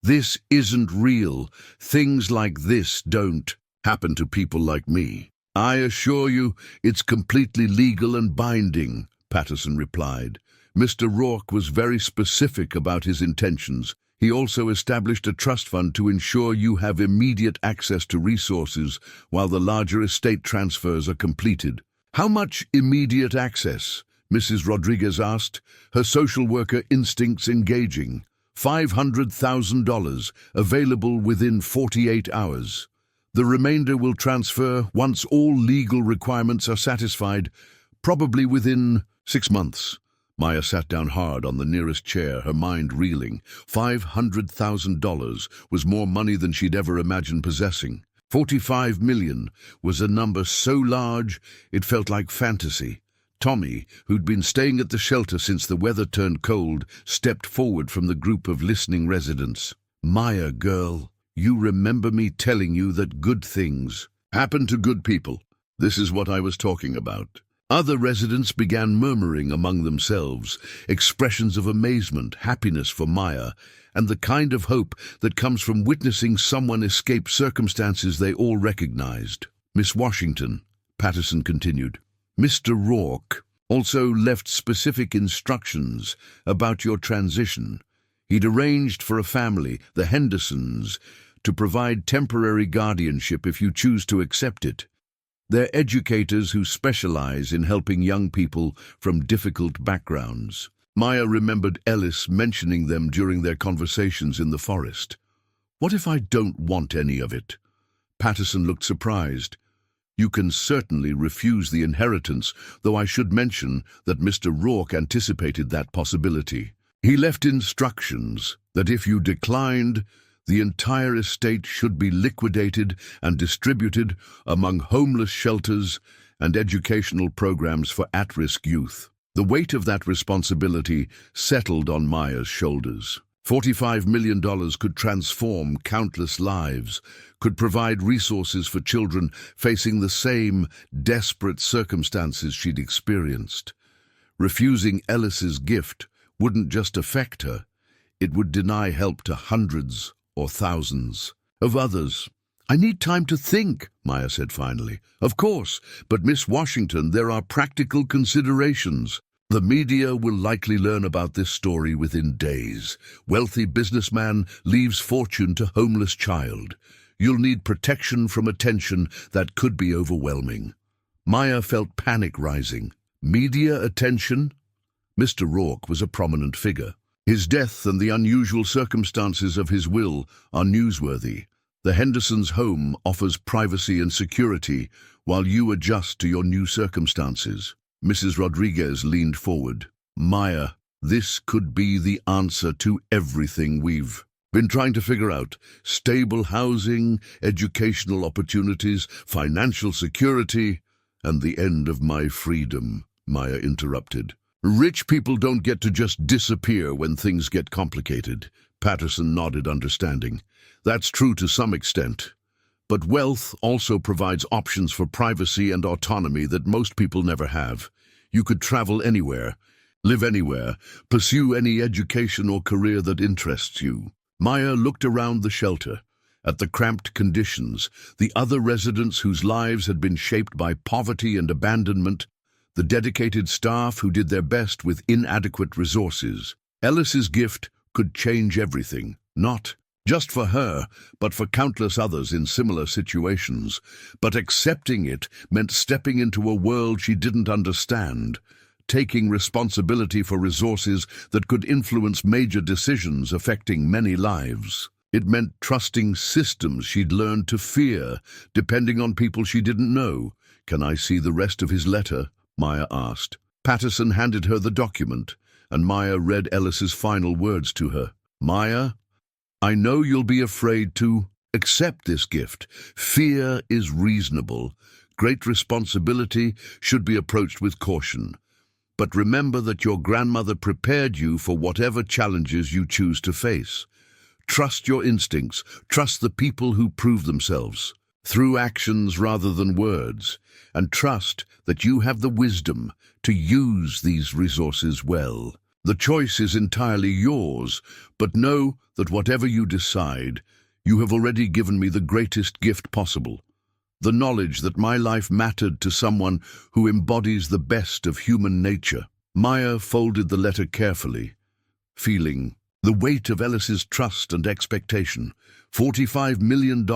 "This isn't real. Things like this don't happen to people like me." "I assure you, it's completely legal and binding," Patterson replied. "Mr. Rourke was very specific about his intentions. He also established a trust fund to ensure you have immediate access to resources while the larger estate transfers are completed." "How much immediate access?" Mrs. Rodriguez asked, her social worker instincts engaging. $500,000, available within 48 hours. The remainder will transfer once all legal requirements are satisfied, probably within 6 months. Maya sat down hard on the nearest chair, her mind reeling. $500,000 was more money than she'd ever imagined possessing. 45 million was a number so large it felt like fantasy. Tommy, who'd been staying at the shelter since the weather turned cold, stepped forward from the group of listening residents. "Maya, girl, you remember me telling you that good things happen to good people. This is what I was talking about." Other residents began murmuring among themselves, expressions of amazement, happiness for Maya, and the kind of hope that comes from witnessing someone escape circumstances they all recognized. "Miss Washington," Patterson continued, "Mr. Rourke also left specific instructions about your transition. He'd arranged for a family, the Hendersons, to provide temporary guardianship if you choose to accept it. They're educators who specialize in helping young people from difficult backgrounds." Maya remembered Ellis mentioning them during their conversations in the forest. "What if I don't want any of it?" Patterson looked surprised. "You can certainly refuse the inheritance, though I should mention that Mr. Rourke anticipated that possibility. He left instructions that if you declined, the entire estate should be liquidated and distributed among homeless shelters and educational programs for at-risk youth." The weight of that responsibility settled on Maya's shoulders. $45 million could transform countless lives, could provide resources for children facing the same desperate circumstances she'd experienced. Refusing Ellis's gift wouldn't just affect her, it would deny help to hundreds or thousands of others. "I need time to think," Maya said finally. "Of course, but Miss Washington, there are practical considerations. The media will likely learn about this story within days. Wealthy businessman leaves fortune to homeless child. You'll need protection from attention that could be overwhelming." Maya felt panic rising. Media attention? Mr. Rourke was a prominent figure. His death and the unusual circumstances of his will are newsworthy. The Hendersons' home offers privacy and security while you adjust to your new circumstances. Mrs. Rodriguez leaned forward. "Maya, this could be the answer to everything we've been trying to figure out. Stable housing, educational opportunities, financial security. "And the end of my freedom," Maya interrupted. "Rich people don't get to just disappear when things get complicated." Patterson nodded, understanding. "That's true to some extent. But wealth also provides options for privacy and autonomy that most people never have. You could travel anywhere, live anywhere, pursue any education or career that interests you." Maya looked around the shelter, at the cramped conditions, the other residents whose lives had been shaped by poverty and abandonment, the dedicated staff who did their best with inadequate resources. Ellis's gift could change everything, not just for her, but for countless others in similar situations. But accepting it meant stepping into a world she didn't understand, taking responsibility for resources that could influence major decisions affecting many lives. It meant trusting systems she'd learned to fear, depending on people she didn't know. "Can I see the rest of his letter?" Maya asked. Patterson handed her the document, and Maya read Ellis's final words to her. "Maya, I know you'll be afraid to accept this gift. Fear is reasonable. Great responsibility should be approached with caution. But remember that your grandmother prepared you for whatever challenges you choose to face. Trust your instincts. Trust the people who prove themselves through actions rather than words, and trust that you have the wisdom to use these resources well. The choice is entirely yours, but know that whatever you decide, you have already given me the greatest gift possible, the knowledge that my life mattered to someone who embodies the best of human nature." Maya folded the letter carefully, feeling the weight of Ellis's trust and expectation. $45 million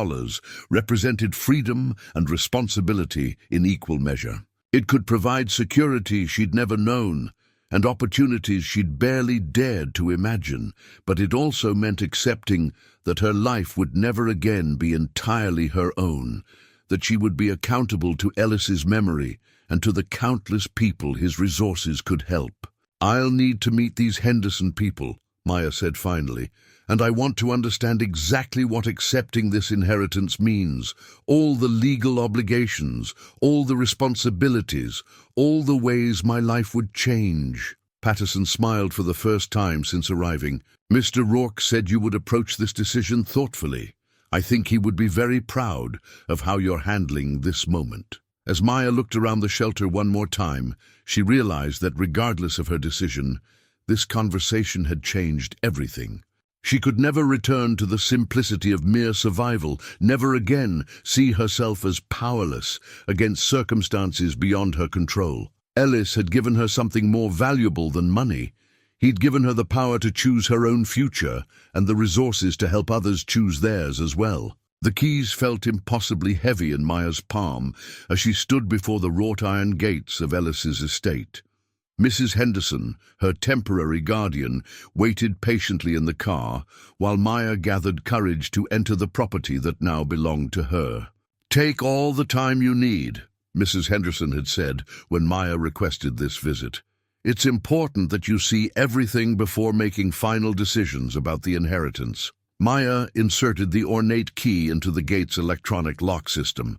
represented freedom and responsibility in equal measure. It could provide security she'd never known, and opportunities she'd barely dared to imagine, but it also meant accepting that her life would never again be entirely her own, that she would be accountable to Ellis's memory and to the countless people his resources could help. "I'll need to meet these Henderson people," Maya said finally, "and I want to understand exactly what accepting this inheritance means, all the legal obligations, all the responsibilities, all the ways my life would change." Patterson smiled for the first time since arriving. "Mr. Rourke said you would approach this decision thoughtfully. I think he would be very proud of how you're handling this moment." As Maya looked around the shelter one more time, she realized that regardless of her decision, this conversation had changed everything. She could never return to the simplicity of mere survival, never again see herself as powerless against circumstances beyond her control. Ellis had given her something more valuable than money. He'd given her the power to choose her own future and the resources to help others choose theirs as well. The keys felt impossibly heavy in Maya's palm as she stood before the wrought iron gates of Ellis's estate. Mrs. Henderson, her temporary guardian, waited patiently in the car while Maya gathered courage to enter the property that now belonged to her. "Take all the time you need," Mrs. Henderson had said when Maya requested this visit. "It's important that you see everything before making final decisions about the inheritance." Maya inserted the ornate key into the gate's electronic lock system,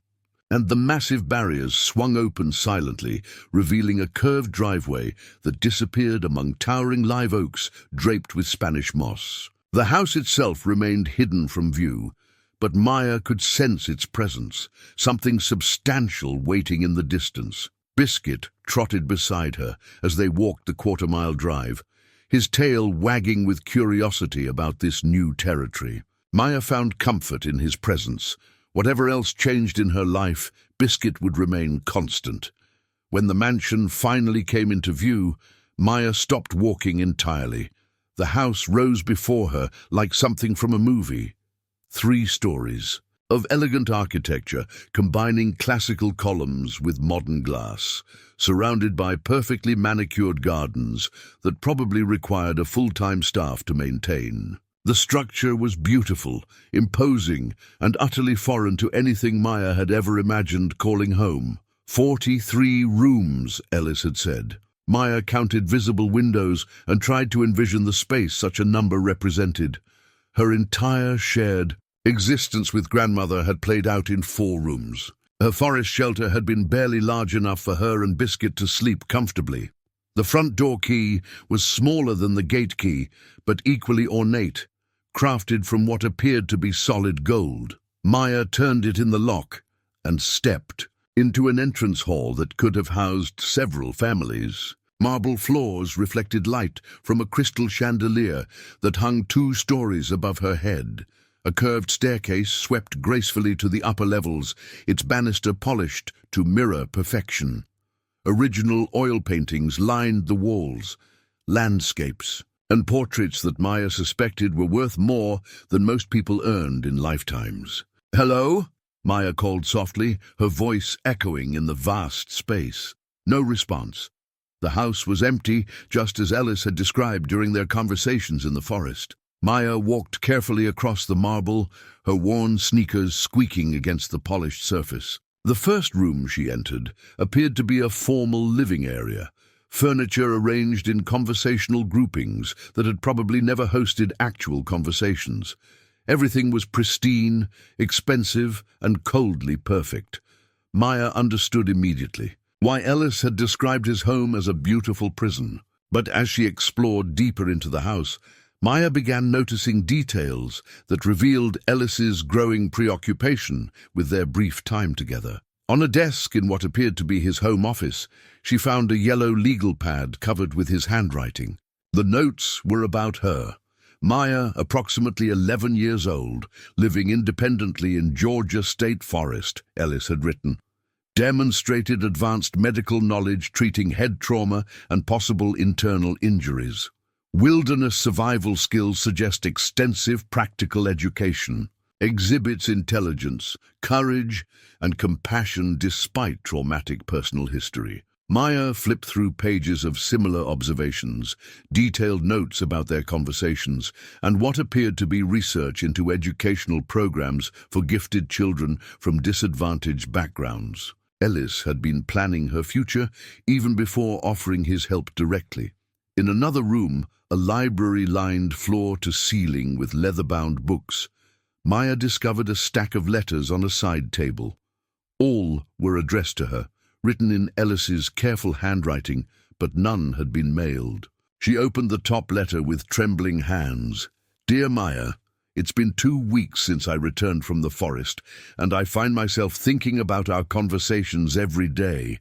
and the massive barriers swung open silently, revealing a curved driveway that disappeared among towering live oaks draped with Spanish moss. The house itself remained hidden from view, but Maya could sense its presence, something substantial waiting in the distance. Biscuit trotted beside her as they walked the quarter-mile drive, his tail wagging with curiosity about this new territory. Maya found comfort in his presence. Whatever else changed in her life, Biscuit would remain constant. When the mansion finally came into view, Maya stopped walking entirely. The house rose before her like something from a movie. 3 stories of elegant architecture, combining classical columns with modern glass, surrounded by perfectly manicured gardens that probably required a full-time staff to maintain. The structure was beautiful, imposing, and utterly foreign to anything Maya had ever imagined calling home. 43 rooms, Ellis had said. Maya counted visible windows and tried to envision the space such a number represented. Her entire shared existence with grandmother had played out in 4 rooms. Her forest shelter had been barely large enough for her and Biscuit to sleep comfortably. The front door key was smaller than the gate key, but equally ornate, crafted from what appeared to be solid gold. Maya turned it in the lock and stepped into an entrance hall that could have housed several families. Marble floors reflected light from a crystal chandelier that hung 2 stories above her head. A curved staircase swept gracefully to the upper levels, its banister polished to mirror perfection. Original oil paintings lined the walls, landscapes, and portraits that Maya suspected were worth more than most people earned in lifetimes. "Hello?" Maya called softly, her voice echoing in the vast space. No response. The house was empty, just as Ellis had described during their conversations in the forest. Maya walked carefully across the marble, her worn sneakers squeaking against the polished surface. The first room she entered appeared to be a formal living area, furniture arranged in conversational groupings that had probably never hosted actual conversations. Everything was pristine, expensive, and coldly perfect. Maya understood immediately why Ellis had described his home as a beautiful prison. But as she explored deeper into the house, Maya began noticing details that revealed Ellis's growing preoccupation with their brief time together. On a desk in what appeared to be his home office, she found a yellow legal pad covered with his handwriting. The notes were about her. Maya, approximately 11 years old, living independently in Georgia State Forest, Ellis had written. Demonstrated advanced medical knowledge treating head trauma and possible internal injuries. Wilderness survival skills suggest extensive practical education. Exhibits intelligence, courage, and compassion despite traumatic personal history. Maya flipped through pages of similar observations, detailed notes about their conversations, and what appeared to be research into educational programs for gifted children from disadvantaged backgrounds. Ellis had been planning her future even before offering his help directly. In another room, a library lined floor to ceiling with leather-bound books, Maya discovered a stack of letters on a side table. All were addressed to her, written in Ellis's careful handwriting, but none had been mailed. She opened the top letter with trembling hands. "Dear Maya, it's been 2 weeks since I returned from the forest, and I find myself thinking about our conversations every day.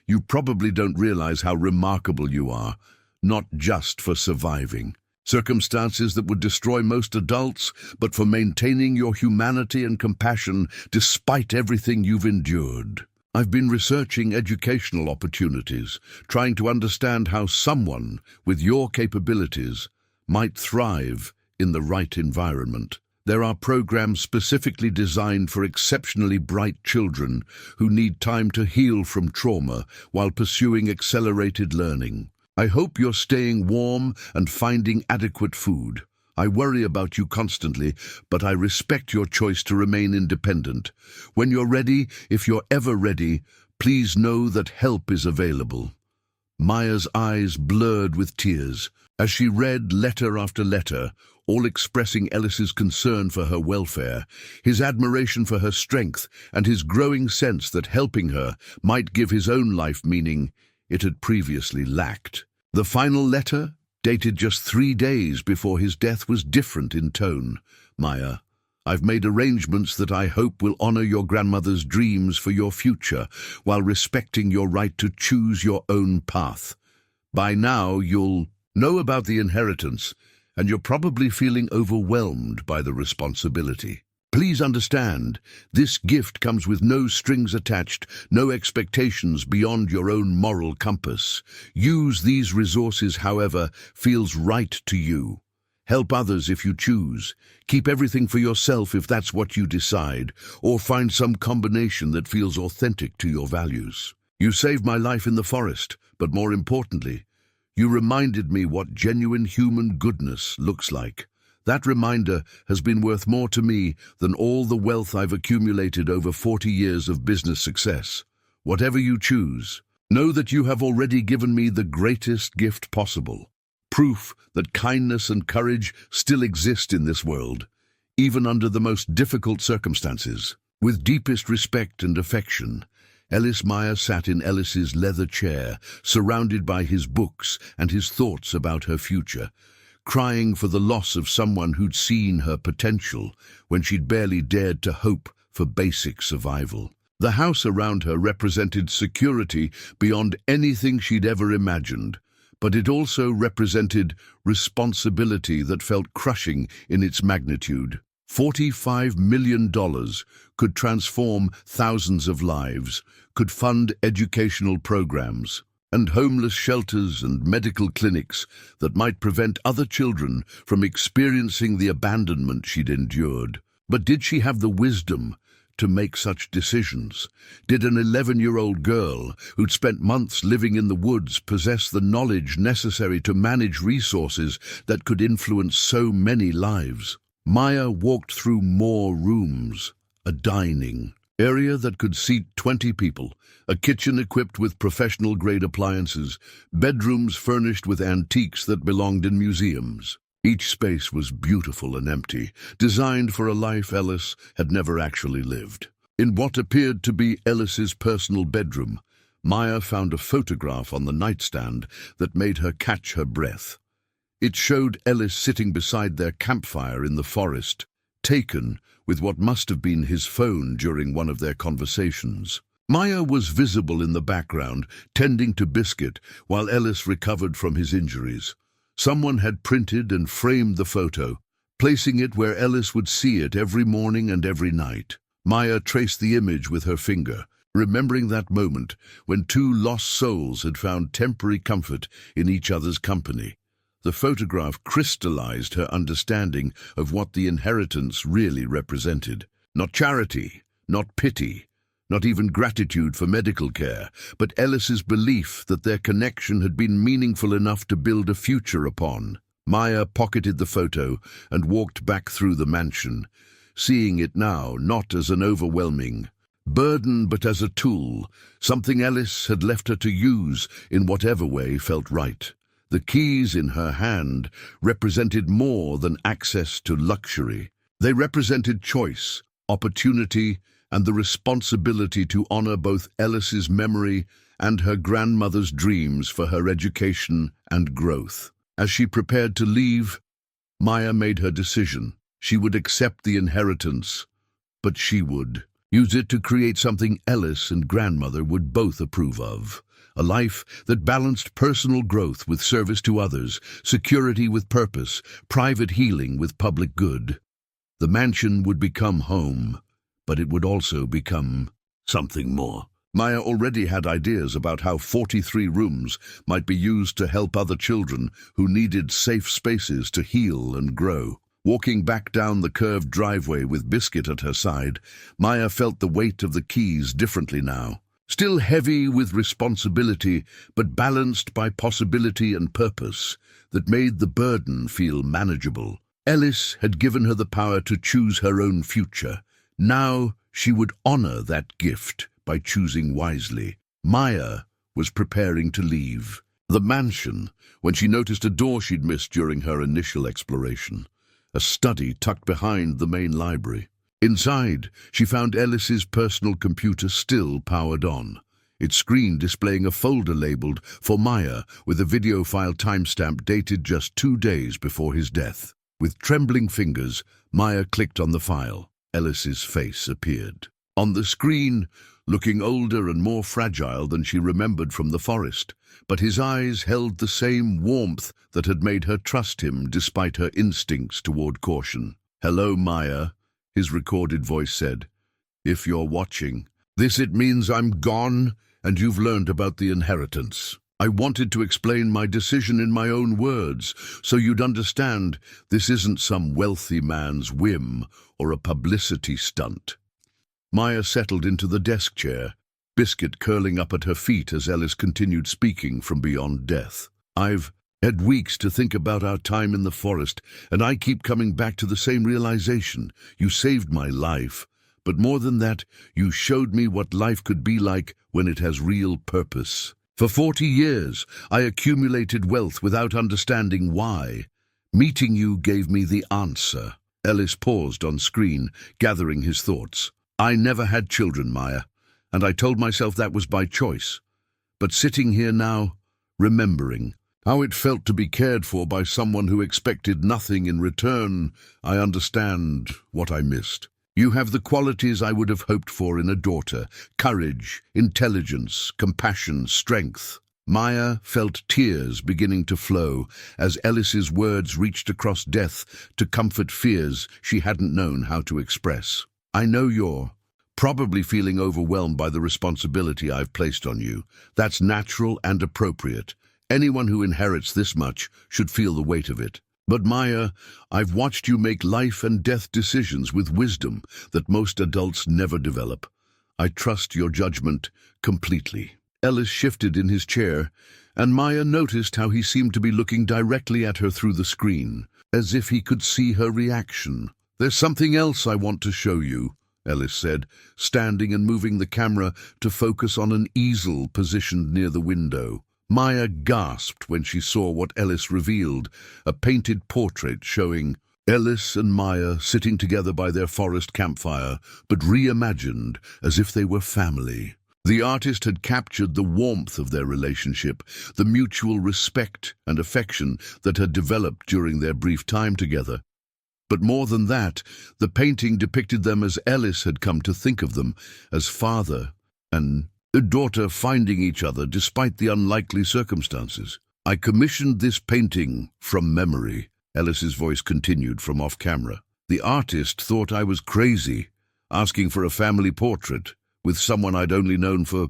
You probably don't realize how remarkable you are, not just for surviving circumstances that would destroy most adults, but for maintaining your humanity and compassion despite everything you've endured. I've been researching educational opportunities, trying to understand how someone with your capabilities might thrive in the right environment. There are programs specifically designed for exceptionally bright children who need time to heal from trauma while pursuing accelerated learning. I hope you're staying warm and finding adequate food. I worry about you constantly, but I respect your choice to remain independent. When you're ready, if you're ever ready, please know that help is available." Maya's eyes blurred with tears as she read letter after letter, all expressing Ellis's concern for her welfare, his admiration for her strength, and his growing sense that helping her might give his own life meaning it had previously lacked. The final letter, dated just 3 days before his death, was different in tone. "Maya, I've made arrangements that I hope will honor your grandmother's dreams for your future, while respecting your right to choose your own path. By now you'll know about the inheritance, and you're probably feeling overwhelmed by the responsibility. Please understand, this gift comes with no strings attached, no expectations beyond your own moral compass. Use these resources however feels right to you. Help others if you choose. Keep everything for yourself if that's what you decide, or find some combination that feels authentic to your values. You saved my life in the forest, but more importantly, you reminded me what genuine human goodness looks like. That reminder has been worth more to me than all the wealth I've accumulated over 40 years of business success. Whatever you choose, know that you have already given me the greatest gift possible. Proof that kindness and courage still exist in this world, even under the most difficult circumstances." With deepest respect and affection, Ellis Meyer sat in Ellis's leather chair, surrounded by his books and his thoughts about her future, crying for the loss of someone who'd seen her potential when she'd barely dared to hope for basic survival. The house around her represented security beyond anything she'd ever imagined, but it also represented responsibility that felt crushing in its magnitude. $45 million could transform thousands of lives, could fund educational programs, and homeless shelters and medical clinics that might prevent other children from experiencing the abandonment she'd endured. But did she have the wisdom to make such decisions? Did an 11-year-old girl who'd spent months living in the woods possess the knowledge necessary to manage resources that could influence so many lives? Maya walked through more rooms, a dining area that could seat 20 people, a kitchen equipped with professional-grade appliances, bedrooms furnished with antiques that belonged in museums. Each space was beautiful and empty, designed for a life Ellis had never actually lived. In what appeared to be Ellis's personal bedroom, Maya found a photograph on the nightstand that made her catch her breath. It showed Ellis sitting beside their campfire in the forest, taken with what must have been his phone during one of their conversations. Maya was visible in the background, tending to Biscuit while Ellis recovered from his injuries. Someone had printed and framed the photo, placing it where Ellis would see it every morning and every night. Maya traced the image with her finger, remembering that moment when two lost souls had found temporary comfort in each other's company. The photograph crystallized her understanding of what the inheritance really represented. Not charity, not pity, not even gratitude for medical care, but Ellis's belief that their connection had been meaningful enough to build a future upon. Maya pocketed the photo and walked back through the mansion, seeing it now not as an overwhelming burden but as a tool, something Ellis had left her to use in whatever way felt right. The keys in her hand represented more than access to luxury. They represented choice, opportunity, and the responsibility to honor both Ellis's memory and her grandmother's dreams for her education and growth. As she prepared to leave, Maya made her decision. She would accept the inheritance, but she would use it to create something Ellis and grandmother would both approve of. A life that balanced personal growth with service to others, security with purpose, private healing with public good. The mansion would become home, but it would also become something more. Maya already had ideas about how 43 rooms might be used to help other children who needed safe spaces to heal and grow. Walking back down the curved driveway with Biscuit at her side, Maya felt the weight of the keys differently now. Still heavy with responsibility, but balanced by possibility and purpose that made the burden feel manageable. Ellis had given her the power to choose her own future. Now she would honor that gift by choosing wisely. Maya was preparing to leave the mansion when she noticed a door she'd missed during her initial exploration, a study tucked behind the main library. Inside, she found Ellis's personal computer still powered on, its screen displaying a folder labeled "For Maya" with a video file timestamp dated just 2 days before his death. With trembling fingers, Maya clicked on the file. Ellis's face appeared. On the screen, looking older and more fragile than she remembered from the forest, but his eyes held the same warmth that had made her trust him despite her instincts toward caution. "Hello, Maya," his recorded voice said. "If you're watching, it means I'm gone and you've learned about the inheritance. I wanted to explain my decision in my own words so you'd understand this isn't some wealthy man's whim or a publicity stunt." Maya settled into the desk chair, Biscuit curling up at her feet as Ellis continued speaking from beyond death. "I've had weeks to think about our time in the forest, and I keep coming back to the same realization. You saved my life, but more than that, you showed me what life could be like when it has real purpose. For 40 years, I accumulated wealth without understanding why. Meeting you gave me the answer." Ellis paused on screen, gathering his thoughts. I never had children, Maya, and I told myself that was by choice. But sitting here now, remembering how it felt to be cared for by someone who expected nothing in return, I understand what I missed. You have the qualities I would have hoped for in a daughter: courage, intelligence, compassion, strength. Maya felt tears beginning to flow as Ellis's words reached across death to comfort fears she hadn't known how to express. I know you're probably feeling overwhelmed by the responsibility I've placed on you. That's natural and appropriate. Anyone who inherits this much should feel the weight of it. But Maya, I've watched you make life and death decisions with wisdom that most adults never develop. I trust your judgment completely. Ellis shifted in his chair, and Maya noticed how he seemed to be looking directly at her through the screen, as if he could see her reaction. "There's something else I want to show you," Ellis said, standing and moving the camera to focus on an easel positioned near the window. Maya gasped when she saw what Ellis revealed, a painted portrait showing Ellis and Maya sitting together by their forest campfire, but reimagined as if they were family. The artist had captured the warmth of their relationship, the mutual respect and affection that had developed during their brief time together. But more than that, the painting depicted them as Ellis had come to think of them, as father and daughter finding each other despite the unlikely circumstances. "I commissioned this painting from memory," Ellis's voice continued from off-camera. "The artist thought I was crazy, asking for a family portrait with someone I'd only known for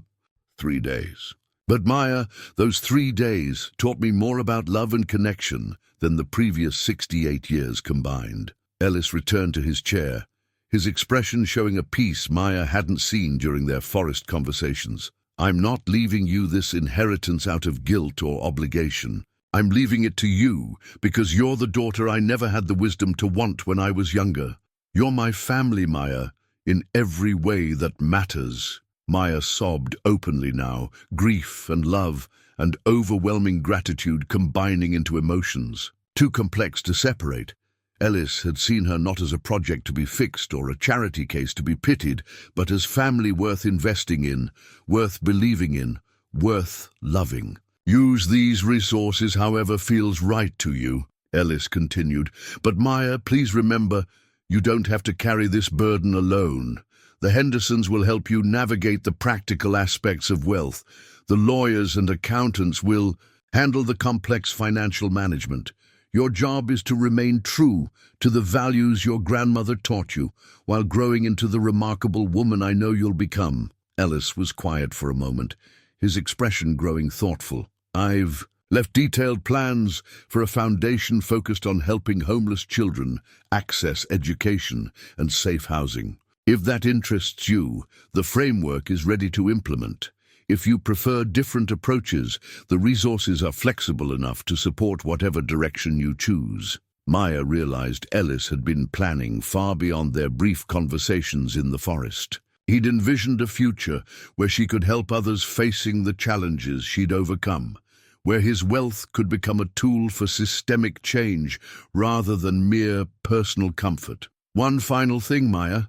3 days. But Maya, those 3 days taught me more about love and connection than the previous 68 years combined." Ellis returned to his chair, his expression showing a peace Maya hadn't seen during their forest conversations. "I'm not leaving you this inheritance out of guilt or obligation. I'm leaving it to you because you're the daughter I never had the wisdom to want when I was younger. You're my family, Maya, in every way that matters." Maya sobbed openly now, grief and love and overwhelming gratitude combining into emotions too complex to separate. Ellis had seen her not as a project to be fixed or a charity case to be pitied, but as family worth investing in, worth believing in, worth loving. "Use these resources however feels right to you," Ellis continued. "But Maya, please remember, you don't have to carry this burden alone. The Hendersons will help you navigate the practical aspects of wealth. The lawyers and accountants will handle the complex financial management. Your job is to remain true to the values your grandmother taught you, while growing into the remarkable woman I know you'll become." Ellis was quiet for a moment, his expression growing thoughtful. "I've left detailed plans for a foundation focused on helping homeless children access education and safe housing. If that interests you, the framework is ready to implement. If you prefer different approaches, the resources are flexible enough to support whatever direction you choose." Maya realized Ellis had been planning far beyond their brief conversations in the forest. He'd envisioned a future where she could help others facing the challenges she'd overcome, where his wealth could become a tool for systemic change rather than mere personal comfort. "One final thing, Maya,"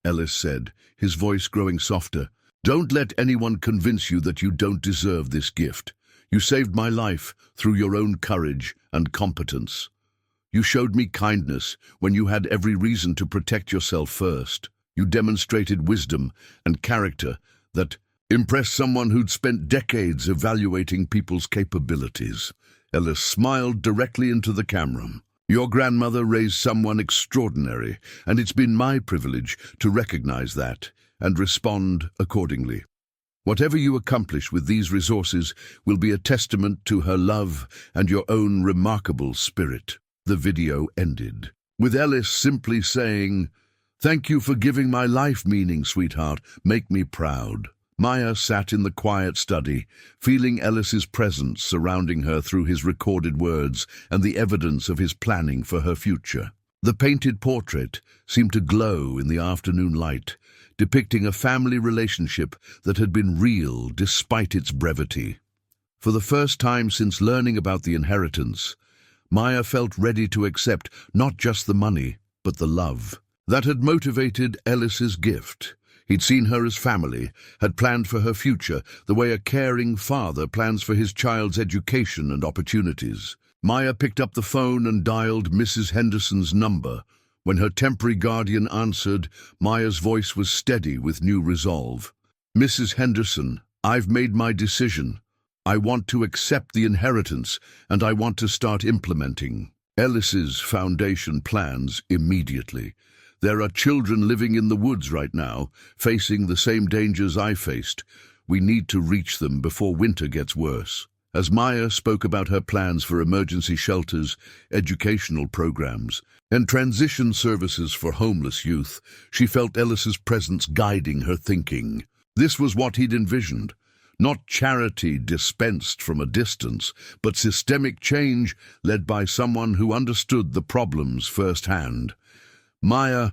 Ellis said, his voice growing softer. "Don't let anyone convince you that you don't deserve this gift. You saved my life through your own courage and competence. You showed me kindness when you had every reason to protect yourself first. You demonstrated wisdom and character that impressed someone who'd spent decades evaluating people's capabilities." Ellis smiled directly into the camera. "Your grandmother raised someone extraordinary, and it's been my privilege to recognize that and respond accordingly. Whatever you accomplish with these resources will be a testament to her love and your own remarkable spirit." The video ended with Ellis simply saying, "Thank you for giving my life meaning, sweetheart. Make me proud." Maya sat in the quiet study, feeling Ellis's presence surrounding her through his recorded words and the evidence of his planning for her future. The painted portrait seemed to glow in the afternoon light, depicting a family relationship that had been real despite its brevity. For the first time since learning about the inheritance, Maya felt ready to accept not just the money, but the love. That had motivated Ellis's gift. He'd seen her as family, had planned for her future, the way a caring father plans for his child's education and opportunities. Maya picked up the phone and dialed Mrs. Henderson's number. When her temporary guardian answered, Maya's voice was steady with new resolve. "Mrs. Henderson, I've made my decision. I want to accept the inheritance, and I want to start implementing Ellis's foundation plans immediately. There are children living in the woods right now, facing the same dangers I faced. We need to reach them before winter gets worse." As Maya spoke about her plans for emergency shelters, educational programs, and transition services for homeless youth, she felt Ellis's presence guiding her thinking. This was what he'd envisioned. Not charity dispensed from a distance, but systemic change led by someone who understood the problems firsthand. "Maya,"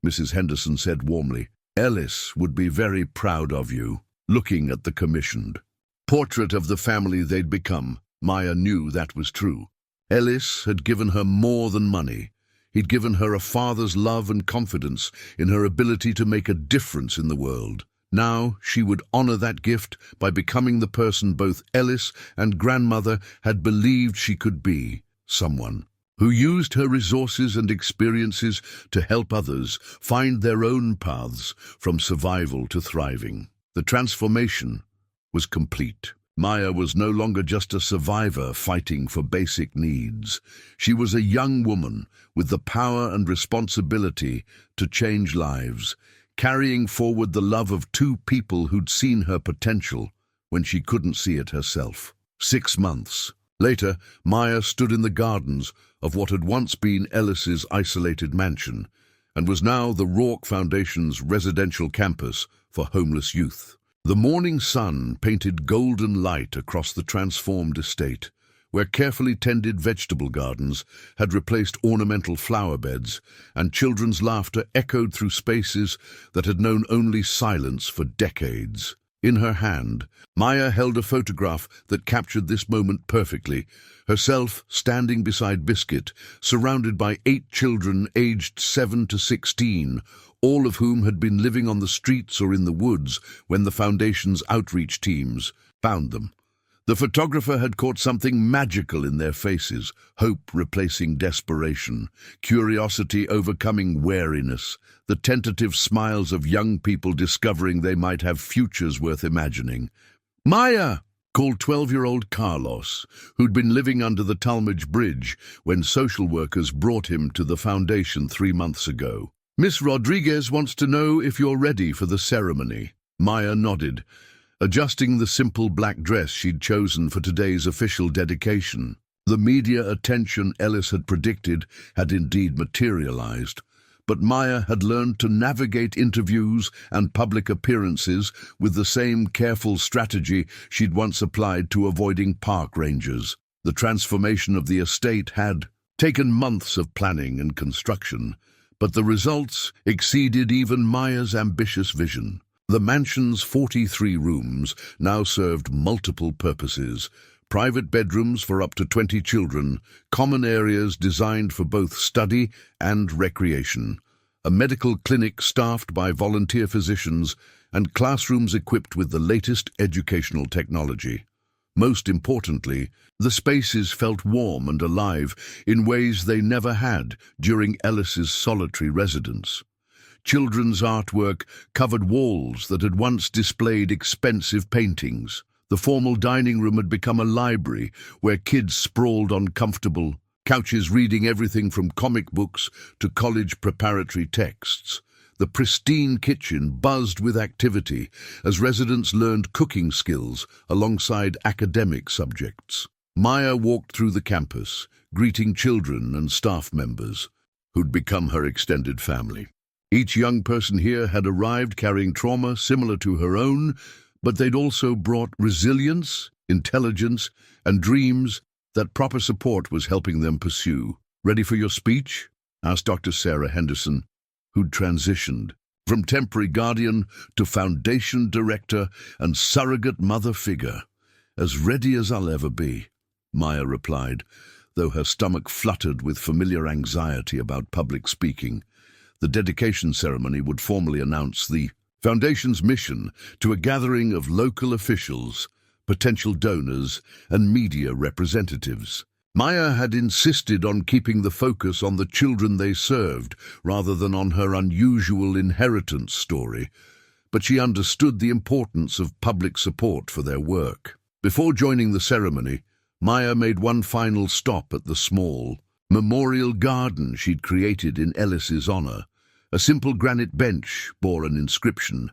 Mrs. Henderson said warmly, "Ellis would be very proud of you." Looking at the commissioned portrait of the family they'd become, Maya knew that was true. Ellis had given her more than money. He'd given her a father's love and confidence in her ability to make a difference in the world. Now she would honor that gift by becoming the person both Ellis and grandmother had believed she could be, someone who used her resources and experiences to help others find their own paths from survival to thriving. The transformation was complete. Maya was no longer just a survivor fighting for basic needs. She was a young woman with the power and responsibility to change lives, carrying forward the love of two people who'd seen her potential when she couldn't see it herself. 6 months later, Maya stood in the gardens of what had once been Ellis's isolated mansion and was now the Rourke Foundation's residential campus for homeless youth. The morning sun painted golden light across the transformed estate, where carefully tended vegetable gardens had replaced ornamental flower beds, and children's laughter echoed through spaces that had known only silence for decades. In her hand, Maya held a photograph that captured this moment perfectly, herself standing beside Biscuit, surrounded by 8 children aged 7 to 16, all of whom had been living on the streets or in the woods when the Foundation's outreach teams found them. The photographer had caught something magical in their faces, hope replacing desperation, curiosity overcoming wariness, the tentative smiles of young people discovering they might have futures worth imagining. "Maya!" called 12-year-old Carlos, who'd been living under the Talmadge Bridge when social workers brought him to the Foundation 3 months ago. "Miss Rodriguez wants to know if you're ready for the ceremony." Maya nodded, adjusting the simple black dress she'd chosen for today's official dedication. The media attention Ellis had predicted had indeed materialized, but Maya had learned to navigate interviews and public appearances with the same careful strategy she'd once applied to avoiding park rangers. The transformation of the estate had taken months of planning and construction, but the results exceeded even Maya's ambitious vision. The mansion's 43 rooms now served multiple purposes: private bedrooms for up to 20 children, common areas designed for both study and recreation, a medical clinic staffed by volunteer physicians, and classrooms equipped with the latest educational technology. Most importantly, the spaces felt warm and alive in ways they never had during Ellis's solitary residence. Children's artwork covered walls that had once displayed expensive paintings. The formal dining room had become a library where kids sprawled on comfortable couches reading everything from comic books to college preparatory texts. The pristine kitchen buzzed with activity as residents learned cooking skills alongside academic subjects. Maya walked through the campus, greeting children and staff members who'd become her extended family. Each young person here had arrived carrying trauma similar to her own, but they'd also brought resilience, intelligence, and dreams that proper support was helping them pursue. "Ready for your speech?" asked Dr. Sarah Henderson, who'd transitioned from temporary guardian to foundation director and surrogate mother figure. "As ready as I'll ever be," Maya replied, though her stomach fluttered with familiar anxiety about public speaking. The dedication ceremony would formally announce the Foundation's mission to a gathering of local officials, potential donors, and media representatives. Maya had insisted on keeping the focus on the children they served rather than on her unusual inheritance story, but she understood the importance of public support for their work. Before joining the ceremony, Maya made one final stop at the small memorial garden she'd created in Ellis's honor. A simple granite bench bore an inscription,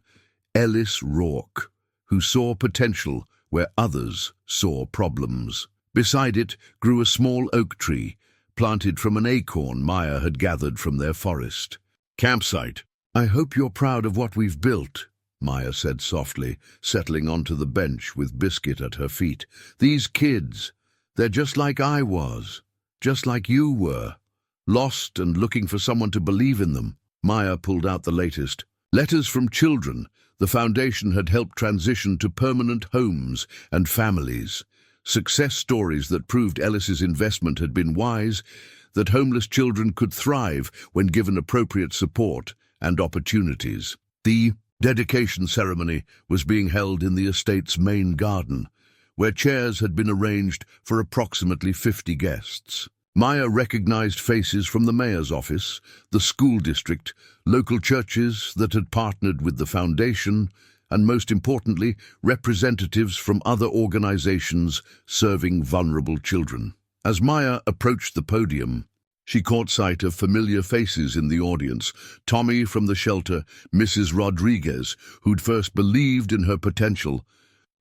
Ellis Rourke, who saw potential where others saw problems. Beside it grew a small oak tree, planted from an acorn Maya had gathered from their forest. Campsite. I hope you're proud of what we've built, Maya said softly, settling onto the bench with Biscuit at her feet. These kids, they're just like I was, just like you were, lost and looking for someone to believe in them. Maya pulled out the latest. Letters from children. The foundation had helped transition to permanent homes and families. Success stories that proved Ellis's investment had been wise, that homeless children could thrive when given appropriate support and opportunities. The dedication ceremony was being held in the estate's main garden, where chairs had been arranged for approximately 50 guests. Maya recognized faces from the mayor's office, the school district, local churches that had partnered with the foundation, and most importantly, representatives from other organizations serving vulnerable children. As Maya approached the podium, she caught sight of familiar faces in the audience. Tommy from the shelter, Mrs. Rodriguez, who'd first believed in her potential,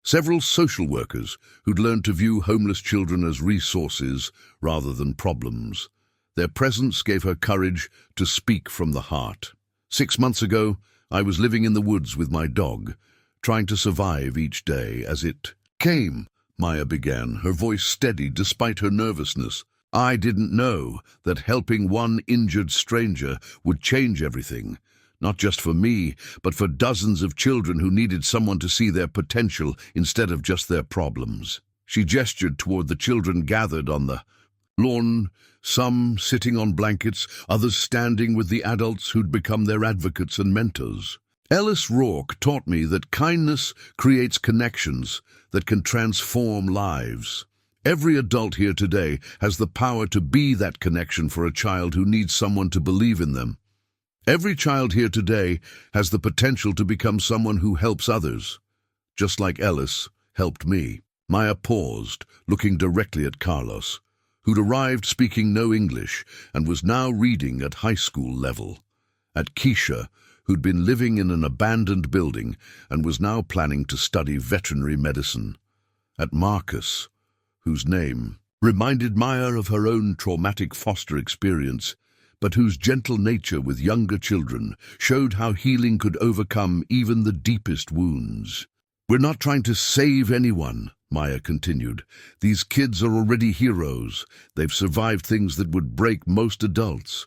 several social workers who'd learned to view homeless children as resources rather than problems. Their presence gave her courage to speak from the heart. 6 months ago, I was living in the woods with my dog, trying to survive each day as it came, Maya began, her voice steady despite her nervousness. I didn't know that helping one injured stranger would change everything. Not just for me, but for dozens of children who needed someone to see their potential instead of just their problems. She gestured toward the children gathered on the lawn, some sitting on blankets, others standing with the adults who'd become their advocates and mentors. Ellis Rourke taught me that kindness creates connections that can transform lives. Every adult here today has the power to be that connection for a child who needs someone to believe in them. Every child here today has the potential to become someone who helps others, just like Ellis helped me. Maya paused, looking directly at Carlos, who'd arrived speaking no English and was now reading at high school level. At Keisha, who'd been living in an abandoned building and was now planning to study veterinary medicine. At Marcus, whose name reminded Maya of her own traumatic foster experience, but whose gentle nature with younger children showed how healing could overcome even the deepest wounds. We're not trying to save anyone, Maya continued. These kids are already heroes. They've survived things that would break most adults.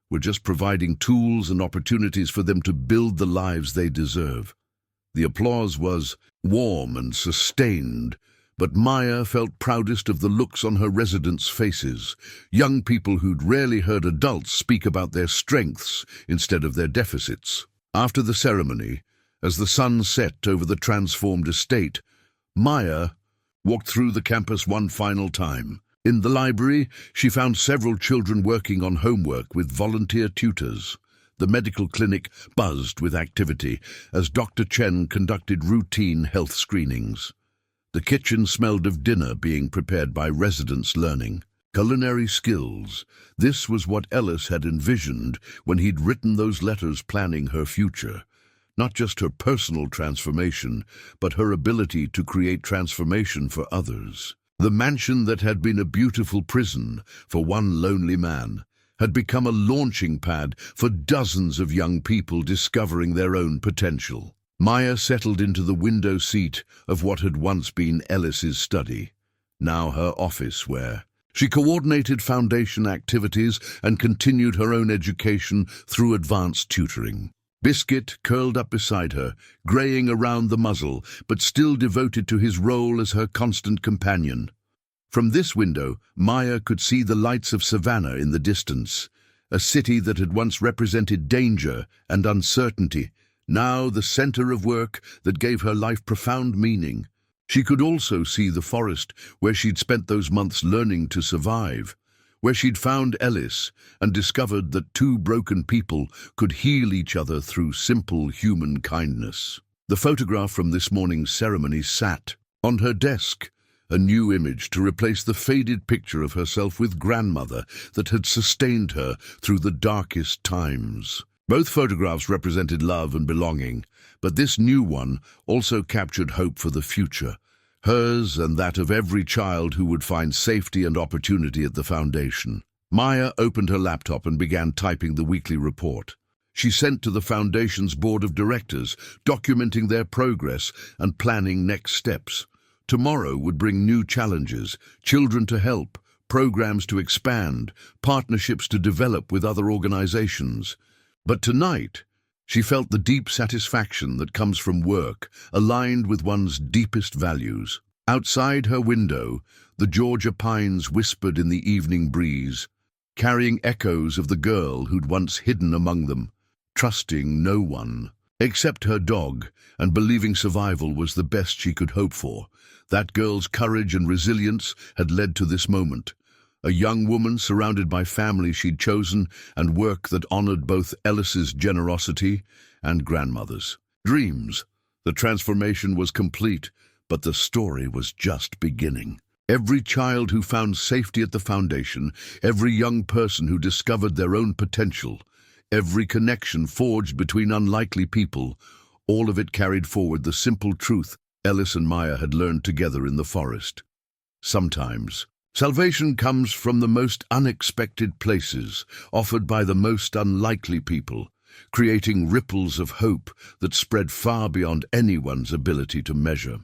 We're just providing tools and opportunities for them to build the lives they deserve. The applause was warm and sustained, but Maya felt proudest of the looks on her residents' faces, young people who'd rarely heard adults speak about their strengths instead of their deficits. After the ceremony, as the sun set over the transformed estate, Maya walked through the campus one final time. In the library, she found several children working on homework with volunteer tutors. The medical clinic buzzed with activity as Dr. Chen conducted routine health screenings. The kitchen smelled of dinner being prepared by residents learning culinary skills. This was what Ellis had envisioned when he'd written those letters planning her future. Not just her personal transformation, but her ability to create transformation for others. The mansion that had been a beautiful prison for one lonely man had become a launching pad for dozens of young people discovering their own potential. Maya settled into the window seat of what had once been Ellis's study, now her office, where she coordinated foundation activities and continued her own education through advanced tutoring. Biscuit curled up beside her, graying around the muzzle, but still devoted to his role as her constant companion. From this window, Maya could see the lights of Savannah in the distance, a city that had once represented danger and uncertainty, now the center of work that gave her life profound meaning. She could also see the forest where she'd spent those months learning to survive, where she'd found Ellis and discovered that two broken people could heal each other through simple human kindness. The photograph from this morning's ceremony sat on her desk, a new image to replace the faded picture of herself with grandmother that had sustained her through the darkest times. Both photographs represented love and belonging, but this new one also captured hope for the future, hers and that of every child who would find safety and opportunity at the foundation. Maya opened her laptop and began typing the weekly report. She sent to the foundation's board of directors, documenting their progress and planning next steps. Tomorrow would bring new challenges, children to help, programs to expand, partnerships to develop with other organizations. But tonight, she felt the deep satisfaction that comes from work aligned with one's deepest values. Outside her window, the Georgia pines whispered in the evening breeze, carrying echoes of the girl who'd once hidden among them, trusting no one except her dog and believing survival was the best she could hope for. That girl's courage and resilience had led to this moment. A young woman surrounded by family she'd chosen and work that honored both Ellis's generosity and grandmother's dreams. The transformation was complete, but the story was just beginning. Every child who found safety at the foundation, every young person who discovered their own potential, every connection forged between unlikely people, all of it carried forward the simple truth Ellis and Maya had learned together in the forest. Sometimes, salvation comes from the most unexpected places, offered by the most unlikely people, creating ripples of hope that spread far beyond anyone's ability to measure.